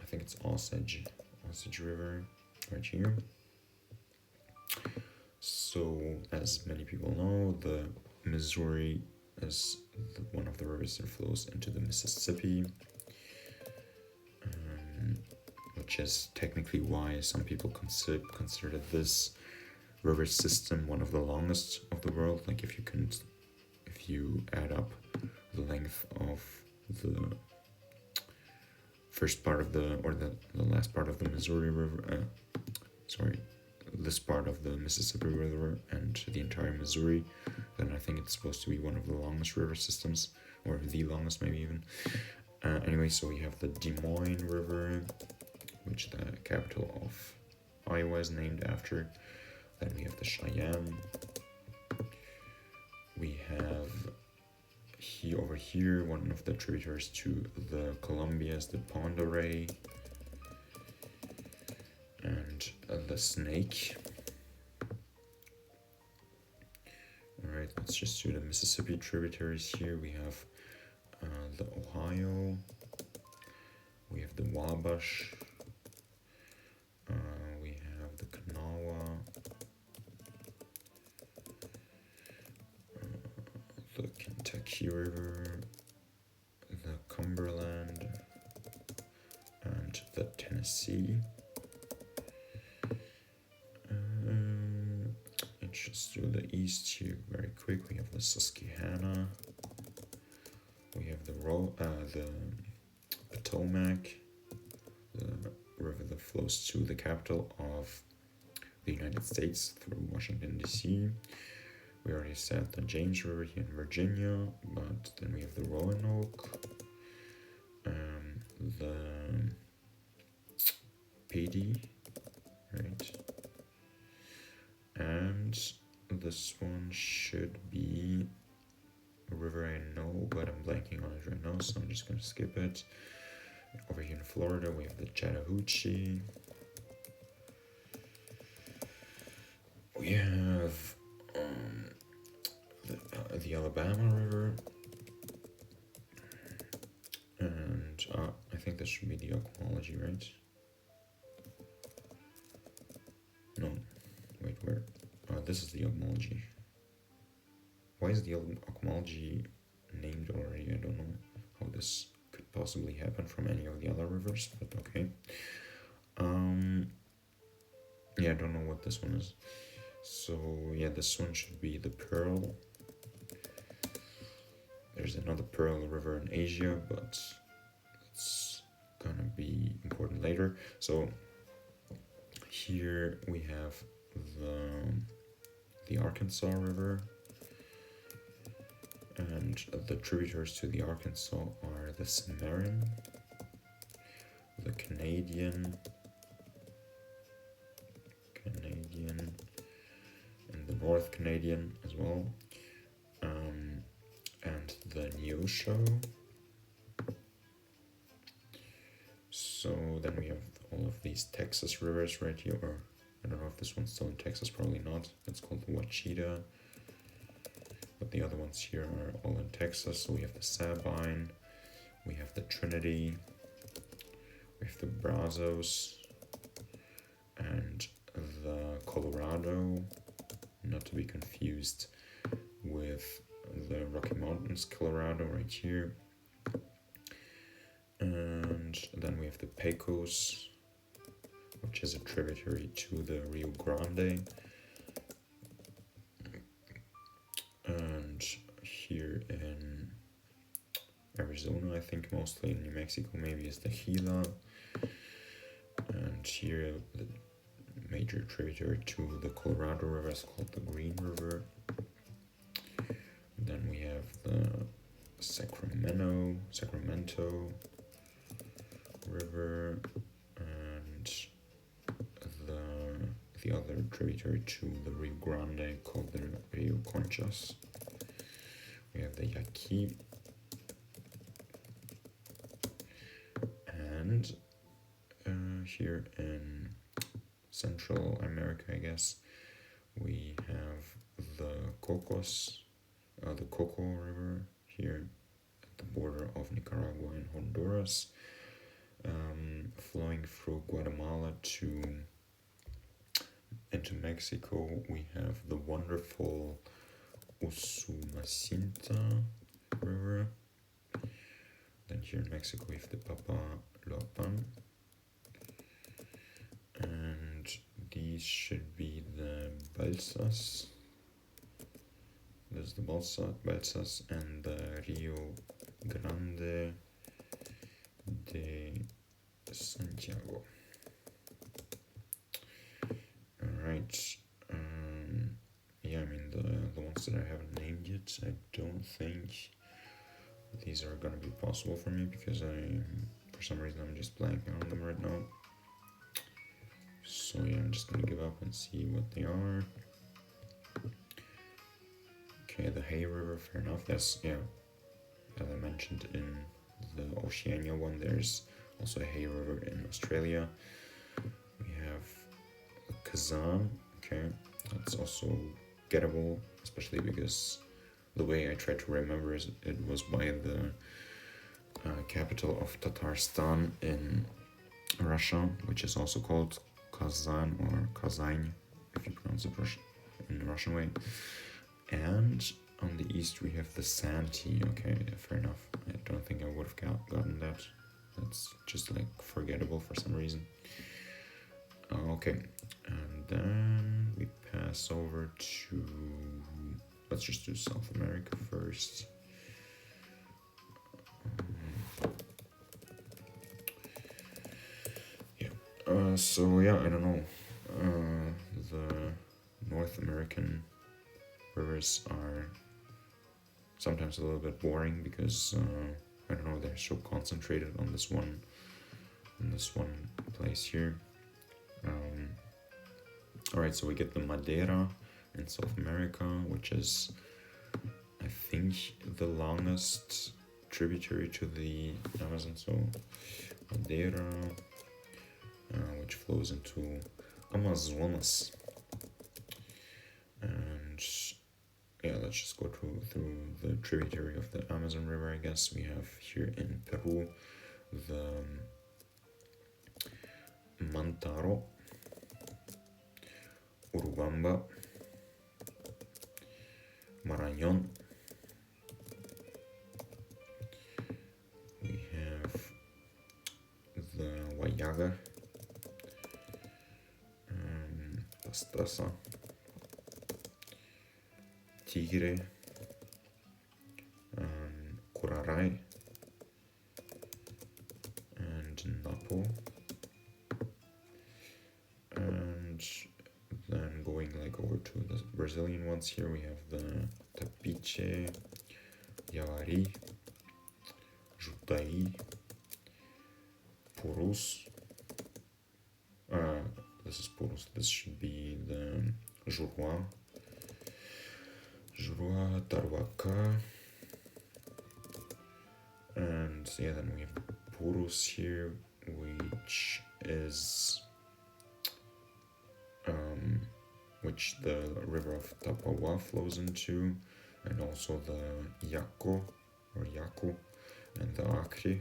I think it's Osage River right here. So, as many people know, the Missouri is one of the rivers that flows into the Mississippi, which is technically why some people consider this river system one of the longest of the world. Like if you add up the length of the first part of the last part of the Missouri River, this part of the Mississippi River and the entire Missouri, then I think it's supposed to be one of the longest river systems, or the longest maybe even. Anyway, so we have the Des Moines River, which the capital of Iowa is named after. Then we have the Cheyenne. We have over here one of the tributaries to the Columbia is the Pend Oreille, and the Snake. Alright, let's just do the Mississippi tributaries here. We have the Ohio, we have the Wabash, we have the Kanawha, the Kentucky River, the Cumberland, and the Tennessee. Let's just do the east here very quick. We have the Susquehanna, we have the Potomac, the river that flows to the capital of the United States through Washington, D.C. We already said the James River here in Virginia, but then we have the Roanoke, the Petey, right? And this one should be a river I know, but I'm blanking on it right now, so I'm just gonna skip it. Over here in Florida, we have the Chattahoochee. We have the Alabama River, and I think this should be the Ocmulgee, right? No, wait, where? This is the Ocmulgee. Why is the Ocmulgee named already? I don't know how this could possibly happen from any of the other rivers, but okay. Yeah, I don't know what this one is. So yeah, this one should be the Pearl. There's another Pearl River in Asia, but it's gonna be important later. So here we have the Arkansas River, and the tributaries to the Arkansas are the Cimarron, the Canadian, and the North Canadian as well, and the Neosho. So then we have all of these Texas rivers right here, or I don't know if this one's still in Texas, probably not. It's called the Wachita, but the other ones here are all in Texas. So we have the Sabine, we have the Trinity, we have the Brazos, and the Colorado, not to be confused with the Rocky Mountains Colorado right here. And then we have the Pecos, which is a tributary to the Rio Grande. And here in Arizona, I think mostly in New Mexico maybe, is the Gila. And here the major tributary to the Colorado River is called the Green River. Then we have the Sacramento River, and the other tributary to the Rio Grande called the Rio Conchas. We have the Yaqui, and here in Central America, I guess, we have the Cocos the Coco River here at the border of Nicaragua and Honduras, flowing through Guatemala to into Mexico. We have the wonderful Usumacinta River. Then here in Mexico we have the Papaloapan, and these should be the Balsas. There's the Balsas and the Rio Grande de Santiago. Alright, yeah, I mean the ones that I haven't named yet, I don't think these are gonna be possible for me because for some reason I'm just blanking on them right now. So yeah, I'm just gonna give up and see what they are. Okay, the Hay River, fair enough. Yes, yeah. As I mentioned in the Oceania one, there's also a Hay River in Australia. We have Kazan, okay, that's also gettable, especially because the way I tried to remember it was by the capital of Tatarstan in Russia, which is also called Kazan or Kazan, if you pronounce it in the Russian way. And on the east we have the Santee. Okay, fair enough. I don't think I would have gotten that. That's just like forgettable for some reason. Okay, and then we pass over to, let's just do South America first. So yeah, I don't know. The North American rivers are sometimes a little bit boring because I don't know, they're so concentrated on this one place here. Alright, so we get the Madeira in South America, which is, I think, the longest tributary to the Amazon. So Madeira, which flows into Amazonas. And yeah, let's just go through the tributary of the Amazon River, I guess. We have here in Peru the Mantaro, Urubamba, Marañón. We have the Huallaga, Pastaza, Tigre, Curaray, and Napo. And then going like over to the Brazilian ones here, we have the Tapiche, Yavari, Jutaí, Purus. This is Purus. This should be the Juruá, Tarhuaca, and yeah, then we have Purus here, which is which the river of Tapawa flows into, and also the Yaco or Yaku and the Acre.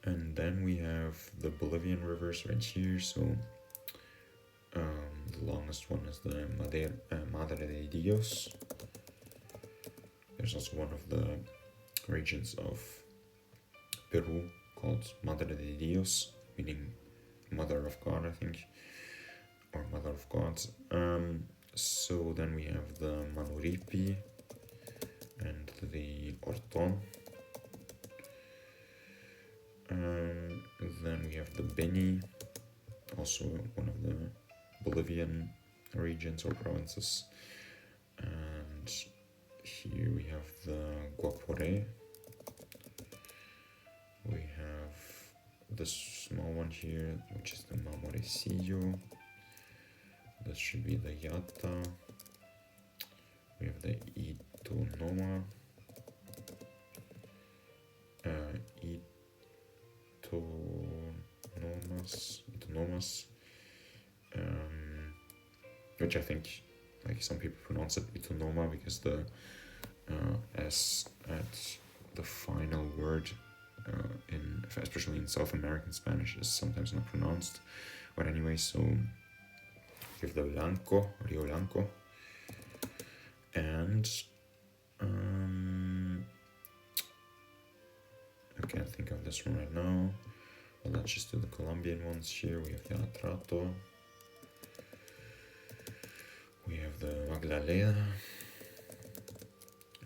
And then we have the Bolivian rivers right here. So the longest one is the Madre de Dios. There's also one of the regions of Peru called Madre de Dios, meaning Mother of God, I think, or Mother of Gods. So then we have the Manuripi and the Orton. Then we have the Beni, also one of the Bolivian regions or provinces. And here we have the Guapore. We have this small one here, which is the Mamorecillo. That should be the Yata. We have the Itonoma. Itonomas, which I think like some people pronounce it Itonoma because the S at the final word especially in South American Spanish is sometimes not pronounced. But anyway, so we have the Rio Blanco, and I can't think of this one right now. But let's just do the Colombian ones here. We have the Atrato. We have the Magdalena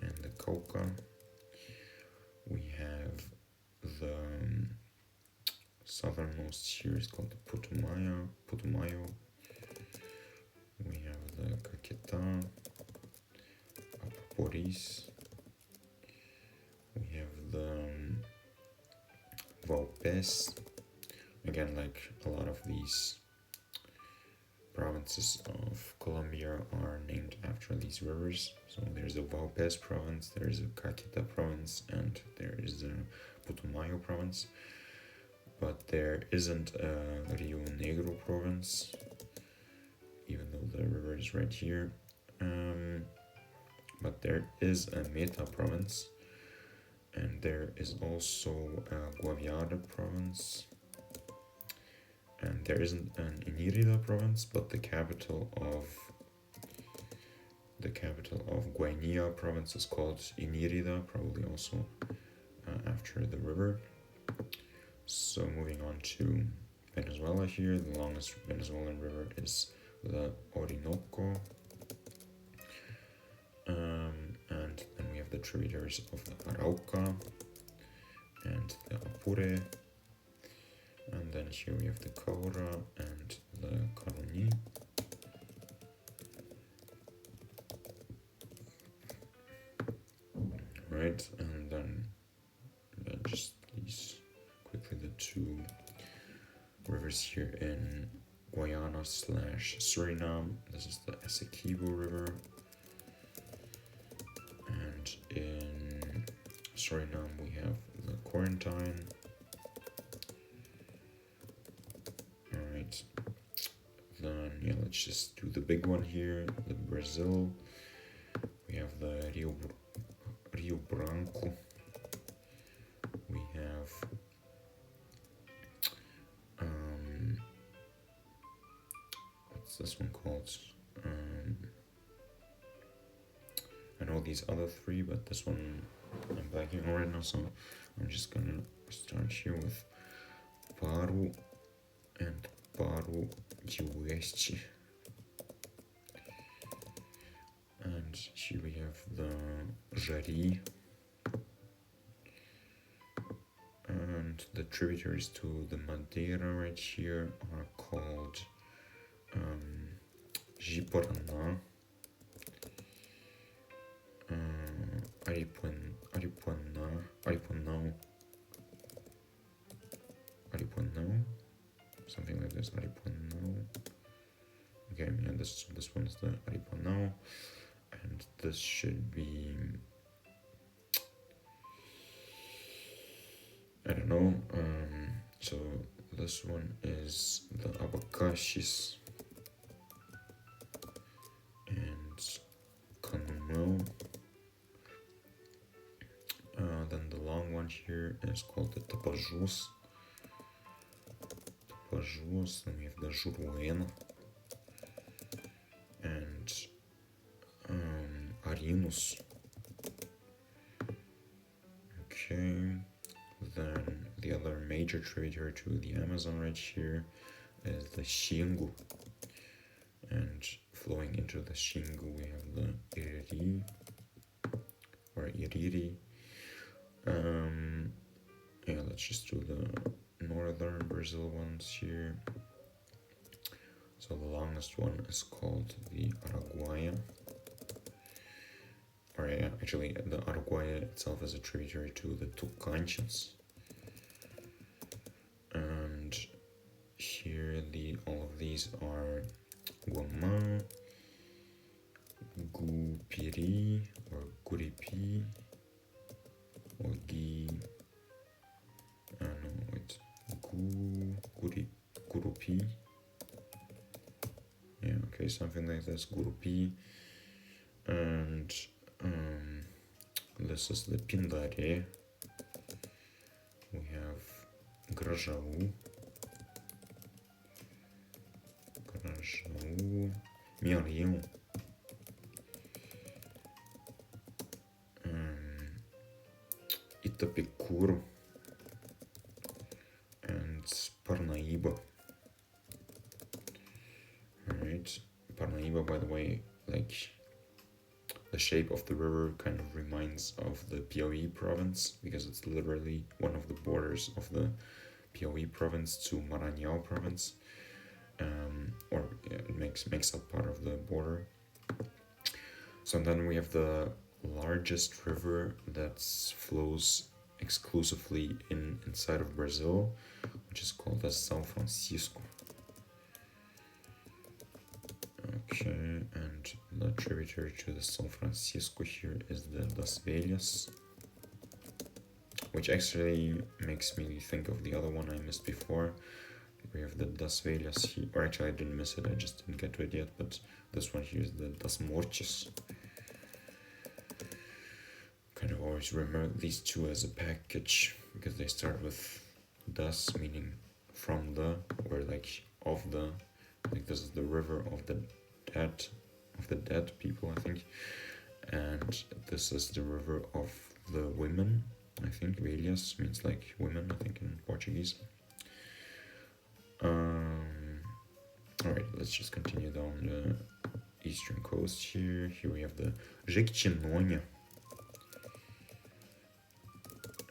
and the Cauca. We have the southernmost here is called the Putumayo. We have the Caquetá, Apaporis. We have the Vaupés. Again, like a lot of these provinces of Colombia are named after these rivers. So there's the Vaupés province, there's the Caquetá province, and there is the Putumayo province. But there isn't a Rio Negro province, even though the river is right here. But there is a Meta province, and there is also a Guaviare province. And there isn't an Inírida province, but the capital of Guainía province is called Inírida, probably also after the river. So moving on to Venezuela here, the longest Venezuelan river is the Orinoco. And then we have the tributaries of the Arauca and the Apure. And then here we have the Caura and the Caroní. Right, and then just these quickly, the two rivers here in Guyana / Suriname. This is the Essequibo River. And in Suriname we have the Quarantine. Alright, then yeah, let's just do the big one here, the Brazil. We have the Rio Branco. We have what's this one called? I know these other three, but this one I'm blanking on right now, so I'm just gonna start here with Paru and Paru de Oeste. And here we have the Jari. And the tributaries to the Madeira right here are called Jiporana, Aripuanão, something like this, Aripuanão. Okay, yeah, this one is the Aripuanão, and this should be, I don't know. So this one is the Abacaxis and Canumel. Then the long one here is called the Tapajós. Then we have the Juruena and Arinos. Okay, then the other major tributary to the Amazon right here is the Xingu. And flowing into the Xingu we have the Iriri or Iriri. Yeah, let's just do the northern Brazil ones here. So the longest one is called the Araguaia. Or yeah, actually the Araguaia itself is a tributary to the Tocantins. And here all of these are Guamá, Gupiri or Guripi, or Gurupi. Yeah, okay, say something like this, Gurupi. And this is the Pindare. We have Gražau, Mieliau, Itapecuru, and Parnaíba. Alright, Parnaíba, by the way, like the shape of the river kind of reminds of the Piauí province, because it's literally one of the borders of the Piauí province to Maranhão province, it makes up part of the border. So then we have the largest river that flows exclusively inside of Brazil, which is called the São Francisco. Okay, and the tributary to the São Francisco here is the Das Velhas, which actually makes me think of the other one I missed before. We have the Das Velhas here, or actually I didn't miss it, I just didn't get to it yet, but this one here is the Das Mortes. Kind of always remember these two as a package, because they start with Das, meaning from the, or like of the, like this is the river of the dead people, I think, and this is the river of the women, I think. Velhas means like women, I think, in Portuguese. Alright, let's just continue down the eastern coast here. Here we have the Jequitinhonha,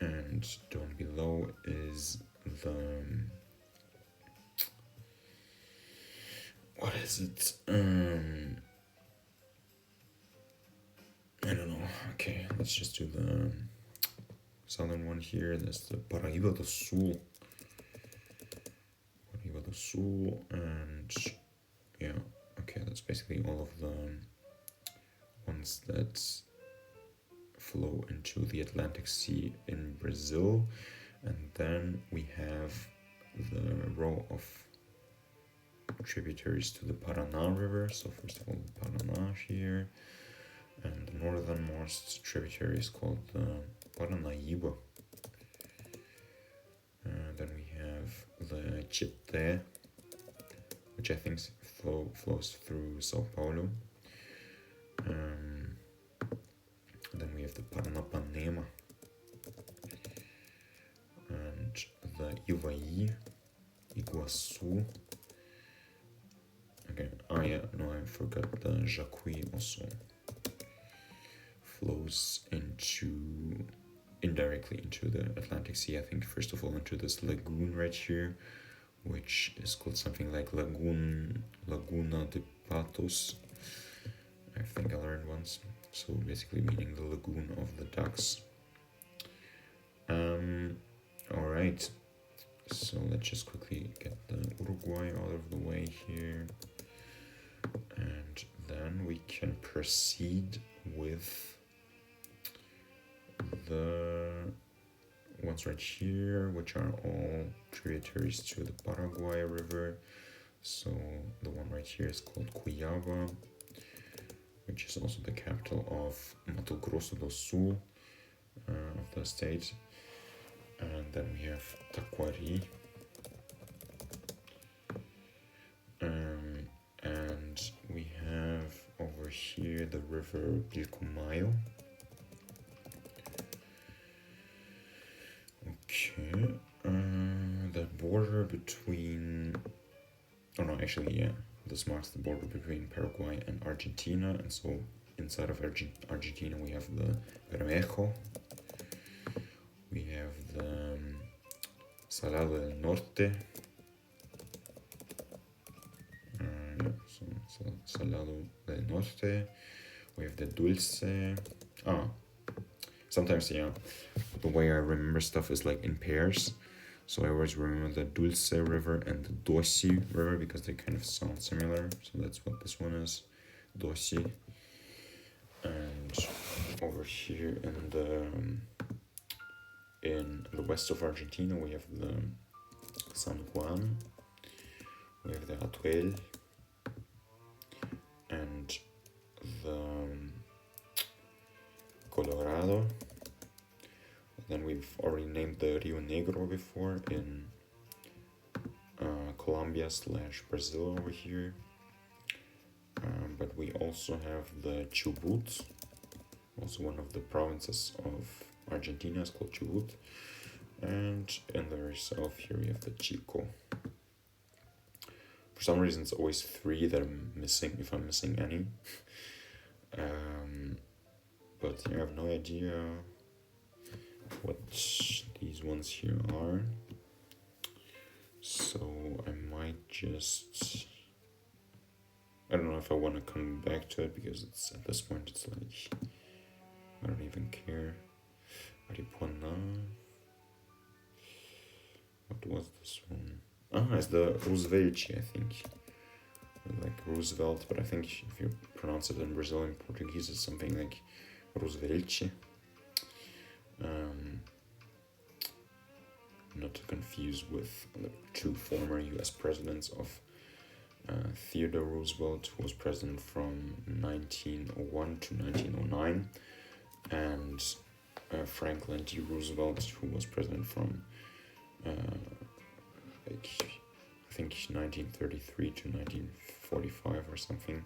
and down below is the what is it? I don't know. Okay, let's just do the southern one here. That's the Paraíba do Sul. Paraíba do Sul, and yeah, okay, that's basically all of the ones that flow into the Atlantic Sea in Brazil. And then we have the row of tributaries to the Paraná River. So first of all, the Paraná here, and the northernmost tributary is called the Paranaíba. Then we have the Tietê, which I think flows through Sao Paulo. Then we have the Paranapanema and the Ivaí, Iguaçu. Okay, I forgot the Jacuí also flows indirectly into the Atlantic Sea, I think, first of all into this lagoon right here, which is called something like Laguna de Patos, I think I learned once. So basically meaning the lagoon of the ducks. Alright, so let's just quickly get the Uruguay out of the way here, and then we can proceed with the ones right here, which are all tributaries to the Paraguay River. So the one right here is called Cuiabá, which is also the capital of Mato Grosso do Sul, of the state. And then we have Taquari, and we have over here the river Pilcomayo. Okay, the border between, this marks the border between Paraguay and Argentina, and so inside of Argentina we have the Bermejo, we have the Salado del Norte, Salado del Norte, we have the Dulce. Sometimes, the way I remember stuff is like in pairs. So I always remember the Dulce River and the Doce River because they kind of sound similar. So that's what this one is, Doce. And over here in the west of Argentina, we have the San Juan, we have the Atuel, and the Colorado. Then we've already named the Rio Negro before in Colombia / Brazil over here. But we also have the Chubut, also one of the provinces of Argentina is called Chubut. And in the very south here we have the Chico. For some reason it's always 3 that I'm missing, if I'm missing any. But yeah, I have no idea what these ones here are. So I might just... I don't know if I want to come back to it, because it's at this point it's like... I don't even care. Aripuanã. What was this one? It's the Roosevelt, I think. Like Roosevelt, but I think if you pronounce it in Brazilian Portuguese, it's something like Roosevelt. Not to confuse with the 2 former US presidents of Theodore Roosevelt, who was president from 1901 to 1909, and Franklin D. Roosevelt, who was president from like I think 1933 to 1945 or something.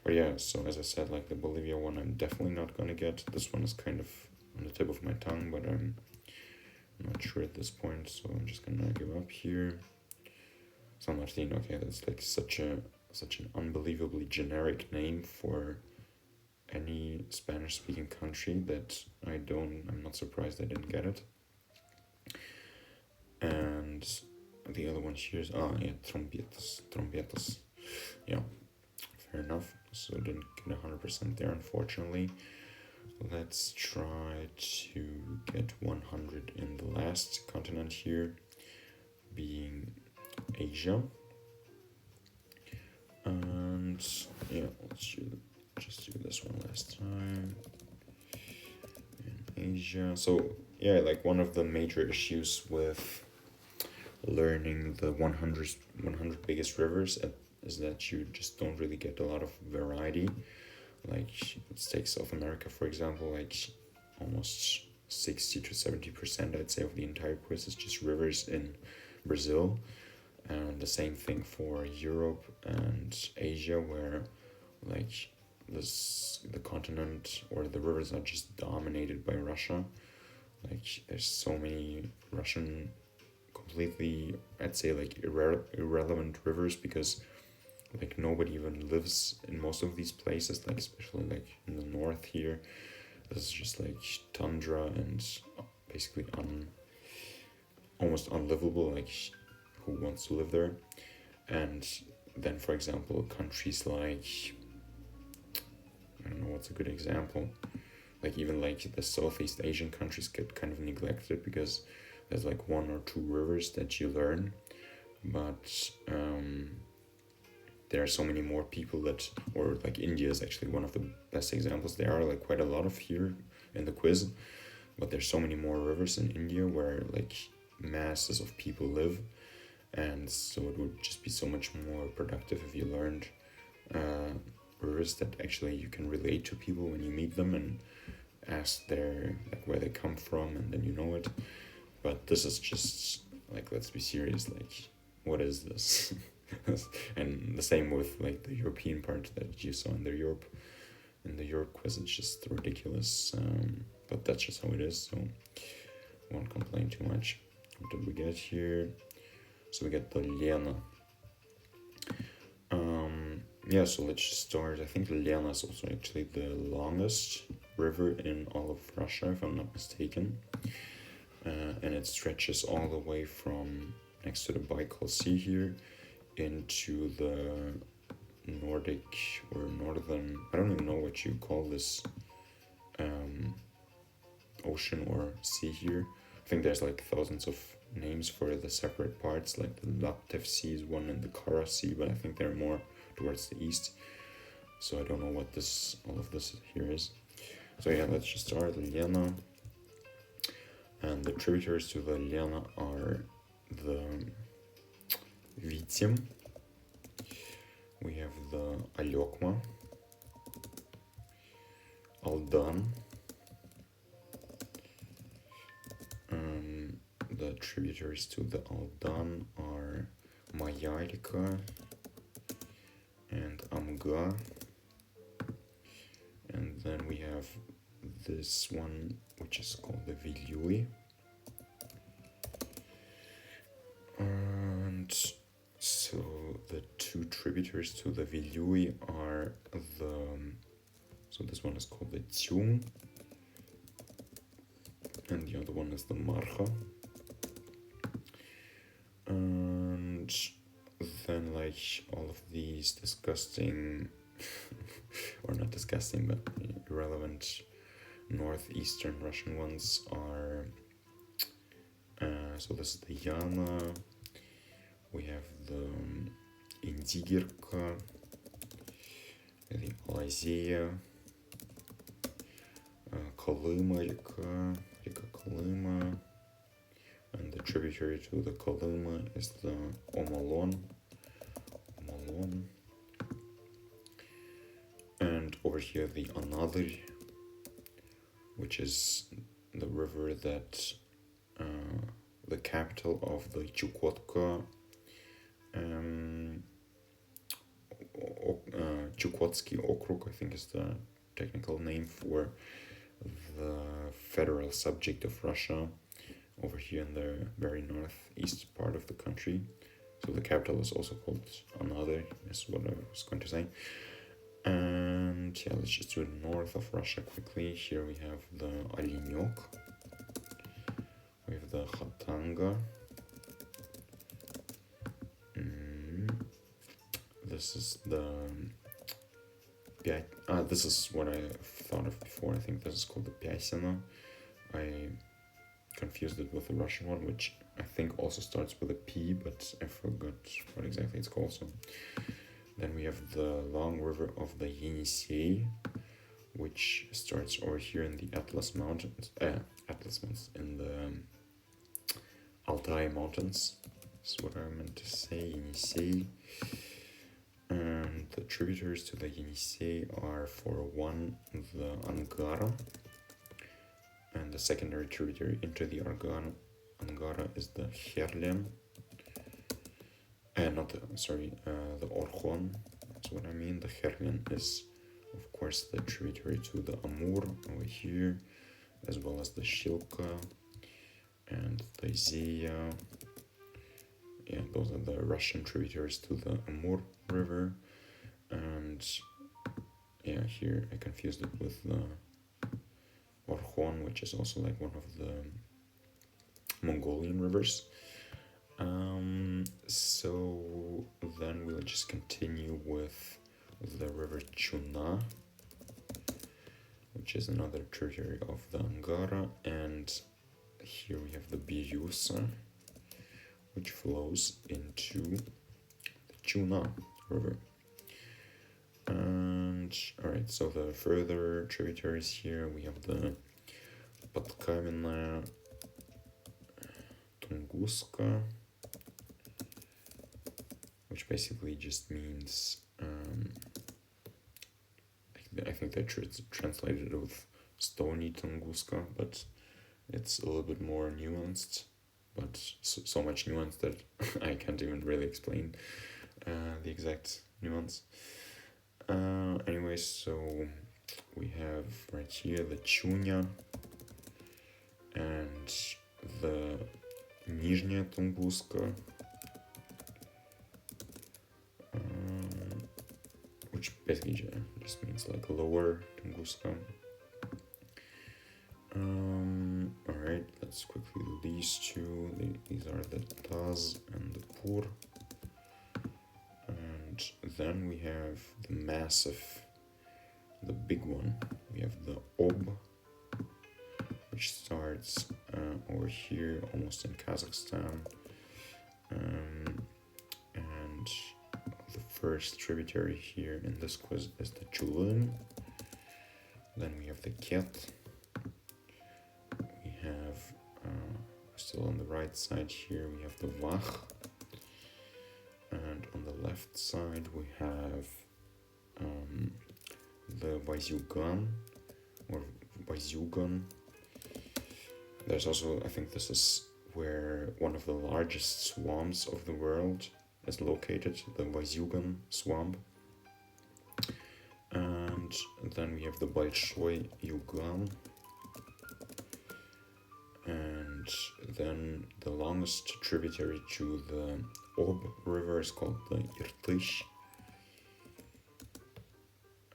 But yeah, so as I said, like the Bolivia one I'm definitely not gonna get. This one is kind of on the tip of my tongue, but I'm not sure at this point, so I'm just gonna give up here. San Martin, okay, that's like such an unbelievably generic name for any Spanish speaking country that I'm not surprised I didn't get it. And the other one here is trompetas. Yeah, fair enough. So didn't get 100% there, unfortunately. Let's try to get 100 in the last continent here, being Asia. And yeah, let's just do this one last time. In Asia. So yeah, like one of the major issues with learning the 100 biggest rivers is that you just don't really get a lot of variety. Like, let's take South America, for example, like almost 60 to 70%, I'd say, of the entire quiz is just rivers in Brazil. And the same thing for Europe and Asia, where like the continent or the rivers are just dominated by Russia. Like, there's so many Russian, completely, I'd say, like irrelevant rivers, because like nobody even lives in most of these places, like especially like in the north here. This is just like tundra and basically almost unlivable. Like, who wants to live there? And then, for example, countries like, I don't know what's a good example, like even like the Southeast Asian countries get kind of neglected because there's like 1 or 2 rivers that you learn, but there are so many more people that, or like India is actually one of the best examples. There are like quite a lot of here in the quiz, but there's so many more rivers in India where like masses of people live, and so it would just be so much more productive if you learned rivers that actually you can relate to people when you meet them and ask their, like, where they come from, and then you know it. But this is just like, let's be serious, like, what is this? And the same with like the European part that you saw in the Europe quiz. It's just ridiculous, but that's just how it is, so won't complain too much. What did we get here? So we get the Lena. Yeah, so let's just start. I think the Lena is also actually the longest river in all of Russia, if I'm not mistaken. And it stretches all the way from next to the Baikal Sea here into the Nordic or northern, I don't even know what you call this ocean or sea here. I think there's like thousands of names for the separate parts, like the Laptev Sea is one and the Kara Sea, but I think they're more towards the east. So I don't know what all of this here is. So yeah, let's just start. Lena. And the tributaries to the Lena are the Vitim, We have the Alokma, Aldan. The tributaries to the Aldan are Mayarika and Amga. And then we have this one, which is called the Vilyui. And so the two tributaries to the Vilyui are so this one is called the Tsyung, and the other one is the Marcha. And then, like, all of these disgusting, or not disgusting, but irrelevant northeastern Russian ones are, so this is the Yana, we have the Indigirka, the Alazia, Kolyma Reka Kolyma, and the tributary to the Kolyma is the Omolon. And over here the Anadyrь, which is the river that the capital of the Chukotka Chukotsky Okrug, I think is the technical name for the federal subject of Russia, over here in the very northeast part of the country. So the capital is also called Anadyrь, is what I was going to say. And yeah, let's just do the north of Russia quickly. Here we have the Olenok, we have the Khatanga. This is the this is what I thought of before. I think this is called the Pyasina. I confused it with the Russian one, which I think also starts with a P, but I forgot what exactly it's called. So then we have the long river of the Yenisei, which starts over here in the Atlas Mountains, in the Altai Mountains. That's what I meant to say, Yenisei. And the tributaries to the Yenisei are, for one, the Angara, and the secondary tributary into the Angara is the Kherlen, the Orkhon. That's what I mean. The Kherlen is, of course, the tributary to the Amur over here, as well as the Shilka and the Zeya. Yeah, those are the Russian tributaries to the Amur River. And yeah, here I confused it with the Orkhon, which is also like one of the Mongolian rivers. So then we'll just continue with the river Chuna, which is another tributary of the Angara, and here we have the Biryusa, which flows into the Chuna River. And alright, so the further tributaries here, we have the Podkamena Tunguska, which basically just means, I think they translated it with stony Tunguska, but it's a little bit more nuanced, but so much nuance that I can't even really explain the exact nuance. Anyway, so we have right here the Chunya and the Nizhnya Tunguska, which basically just means like lower Tunguska. Alright, let's quickly do these two. These are the Taz and the Pur. And then we have the massive, the big one. We have the Ob, which starts over here, almost in Kazakhstan. And the first tributary here in this quiz is the Chulun. Then we have the Ket. We have, still on the right side here, we have the Vach. And on the left left side we have the Vaisiugan or Vaisiugan. There's also, I think this is where one of the largest swamps of the world is located, the Vaisiugan swamp. And then we have the Bolshoi Yugan. And then the longest tributary to the Ob River is called the Irtysh.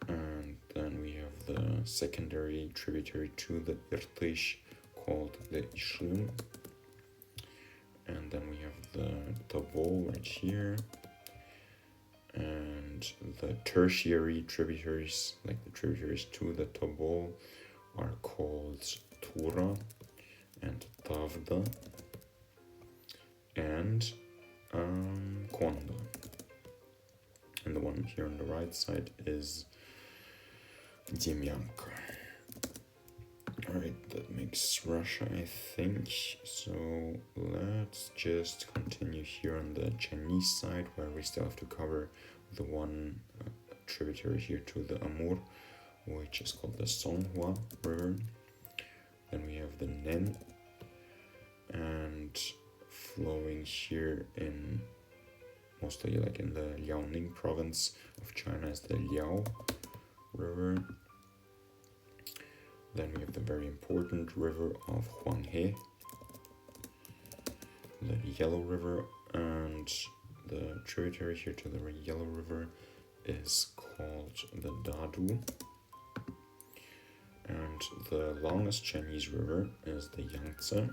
And then we have the secondary tributary to the Irtysh called the Ishun. And then we have the Tabol right here. And the tertiary tributaries, like the tributaries to the Tabol, are called Tura and Tavda and Konda. And the one here on the right side is Demyanka. Alright, that makes Russia, I think. So let's just continue here on the Chinese side, where we still have to cover the one tributary here to the Amur, which is called the Songhua River. Then we have the Nen, and flowing here in mostly like in the Liaoning province of China is the Liao River. Then we have the very important river of Huanghe, the Yellow River, and the tributary here to the Yellow River is called the Dadu. And the longest Chinese river is the Yangtze.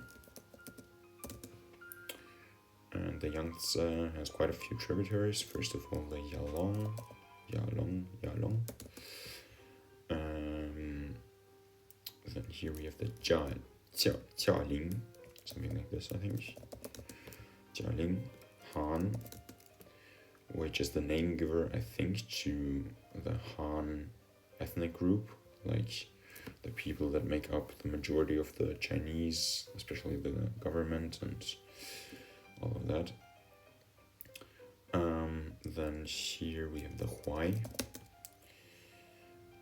And the Yangtze has quite a few tributaries. First of all, the Yalong. Then here we have the Jialing, something like this, I think. Jialing Han, which is the name giver, I think, to the Han ethnic group, like the people that make up the majority of the Chinese, especially the government and all of that. Then here we have the Huai,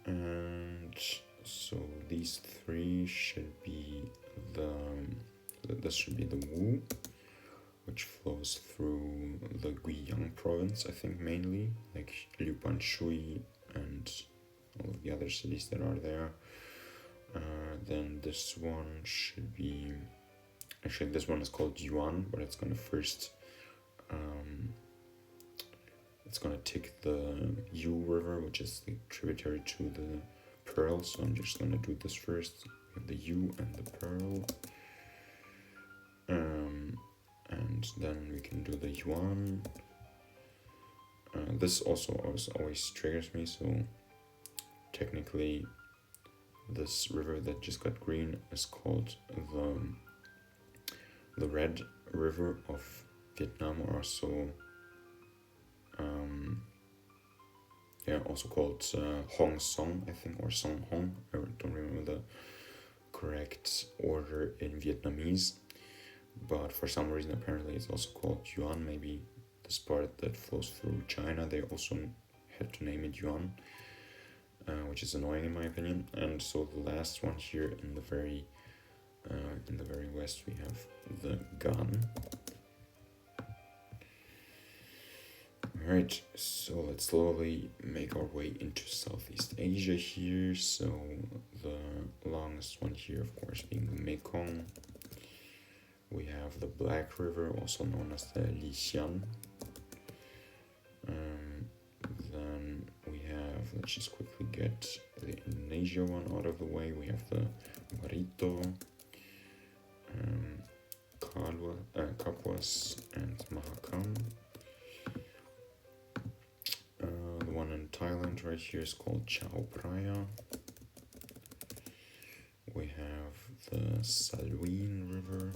and so these three should be this should be the Wu, which flows through the Guiyang province, I think, mainly, like Liupanshui and all of the other cities that are there. Then this one should be, actually this one is called Yuan, but it's gonna first, it's gonna take the Yu River, which is the tributary to the Pearl, so I'm just gonna do this first. We have the Yu and the Pearl. And then we can do the Yuan. This also always triggers me, so technically this river that just got green is called the Red River of Vietnam, or also also called Hong Song, I think, or Song Hong. I don't remember the correct order in Vietnamese, but for some reason apparently it's also called Yuan. Maybe this part that flows through China, they also had to name it Yuan, which is annoying in my opinion. And so the last one here in the very west, we have the Gan. Alright, so let's slowly make our way into Southeast Asia here. So the longest one here, of course, being the Mekong. We have the Black River, also known as the Lixian. Then we have, let's just quickly get the Indonesia one out of the way. We have the Barito, Kapuas, and Mahakam. The one in Thailand right here is called Chao Phraya. We have the Salween River,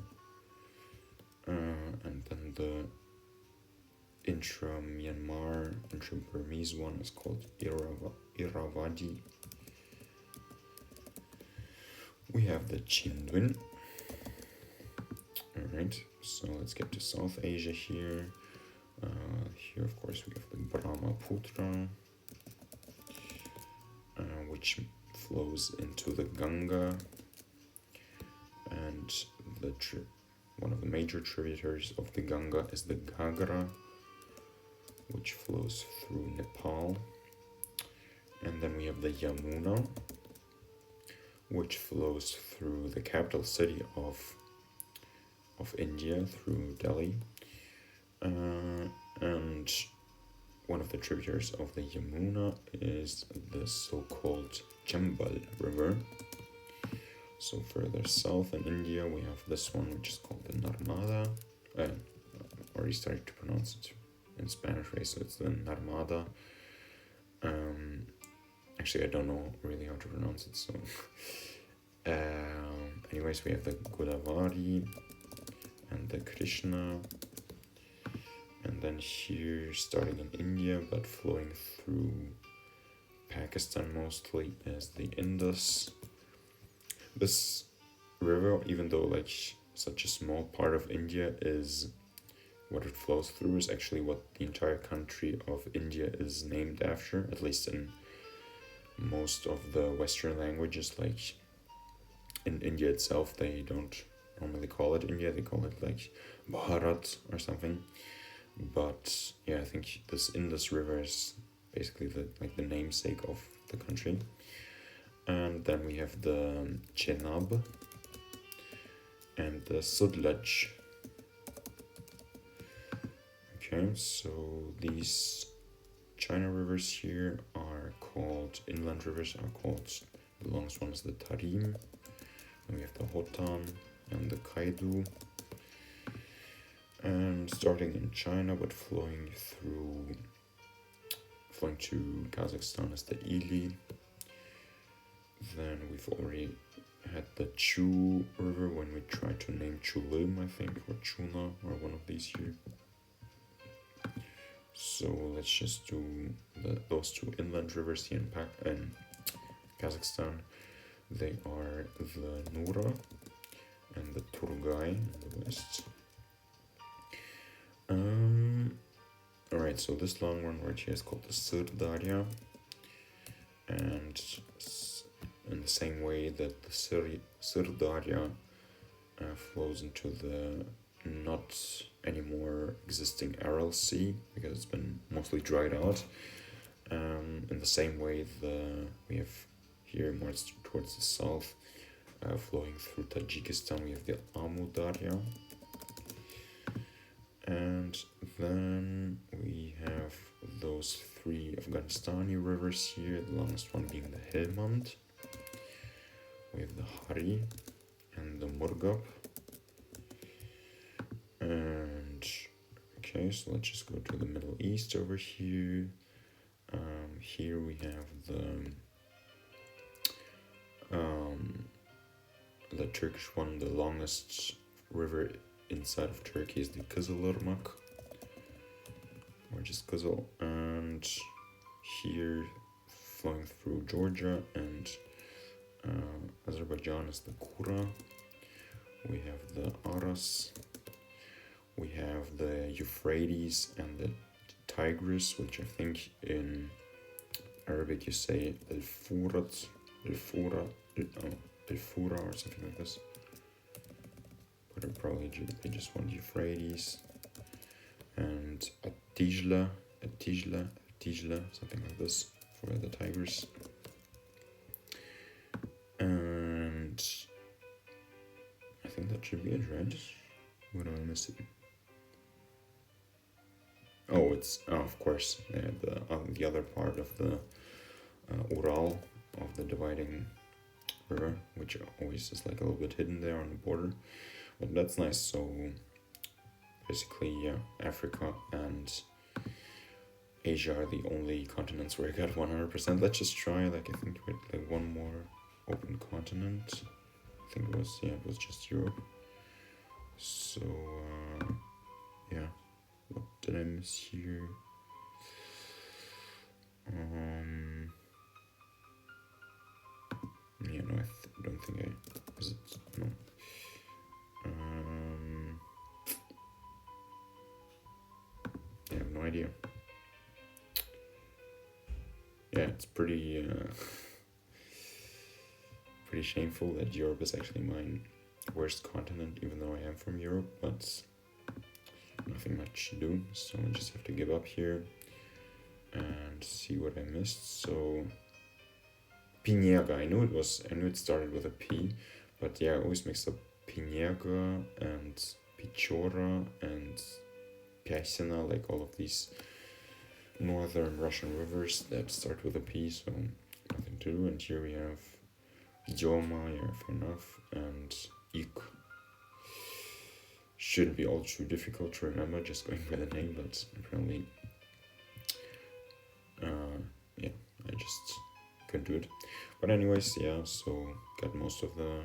and then the intra-Myanmar, intra-Burmese one is called Irrawaddy. We have the Chinduin. Alright, so let's get to South Asia here. Here, of course, we have the Brahmaputra, which flows into the Ganga, and one of the major tributaries of the Ganga is the Ghagra, which flows through Nepal. And then we have the Yamuna, which flows through the capital city of India, through Delhi. And one of the tributaries of the Yamuna is the so-called Chambal River. So further south in India, we have this one, which is called the Narmada. I already started to pronounce it in Spanish, right? So it's the Narmada. Actually, I don't know really how to pronounce it, so... anyways, we have the Godavari and the Krishna. And then here, starting in India, but flowing through Pakistan mostly, is the Indus. This river, even though like such a small part of India is what it flows through, is actually what the entire country of India is named after, at least in most of the Western languages. Like in India itself, they don't normally call it India, they call it like Bharat or something. But yeah, I think this Indus River is basically the namesake of the country. And then we have the Chenab and the Sutlej. Okay, so these China rivers here are called, inland rivers are called, the longest one is the Tarim, and we have the Hotan and the Kaidu. And starting in China, but flowing to Kazakhstan is the Ili. Then we've already had the Chu River when we tried to name Chulim, I think, or Chuna, or one of these here. So let's just do those two inland rivers here in Kazakhstan. They are the Nura and the Turgai in the west. Alright, so this long one right here is called the Sirdarya, and in the same way that the Sirdarya flows into the not anymore existing Aral Sea, because it's been mostly dried out. In the same way, we have here more towards the south, flowing through Tajikistan, we have the Amu Darya. And then we have those three Afghanistani rivers here, the longest one being the Helmand. We have the Hari and the Murgab. And okay, so let's just go to the Middle East over here. Here we have the Turkish one, the longest river inside of Turkey is the Kızılırmak, or just Kızıl, and here flowing through Georgia and Azerbaijan is the Kura. We have the Aras, we have the Euphrates and the Tigris, which I think in Arabic you say Al-Furat, Al-Fura or something like this. But probably they just want Euphrates, and Atijla, something like this for the Tigris. And I think that should be it, right? What am I missing? Oh, it's of course the other part of the Ural, of the dividing river, which always is like a little bit hidden there on the border. But that's nice. So basically, yeah, Africa and Asia are the only continents where I got 100%. Let's just try, like, I think we had like one more open continent. I think it was just Europe. So yeah, what did I miss here? Yeah, no, I don't think I was it. No. Yeah, it's pretty shameful that Europe is actually my worst continent, even though I am from Europe, but nothing much to do, so I just have to give up here and see what I missed. So Pinierga, I knew it started with a P, but yeah, I always mix up Pinierga and Pichora and Piasina, like all of these northern Russian rivers that start with a P, so nothing to do. And here we have Yoma, yeah, fair enough, and Ik. Shouldn't be all too difficult to remember, just going by the name, but apparently, yeah, I just couldn't do it. But anyways, yeah, so got most of the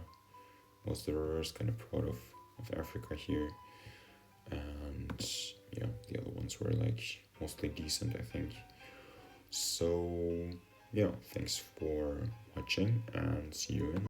rivers, kind of proud of Africa here, and yeah, the other ones were like mostly decent, I think. So yeah, thanks for watching, and see you in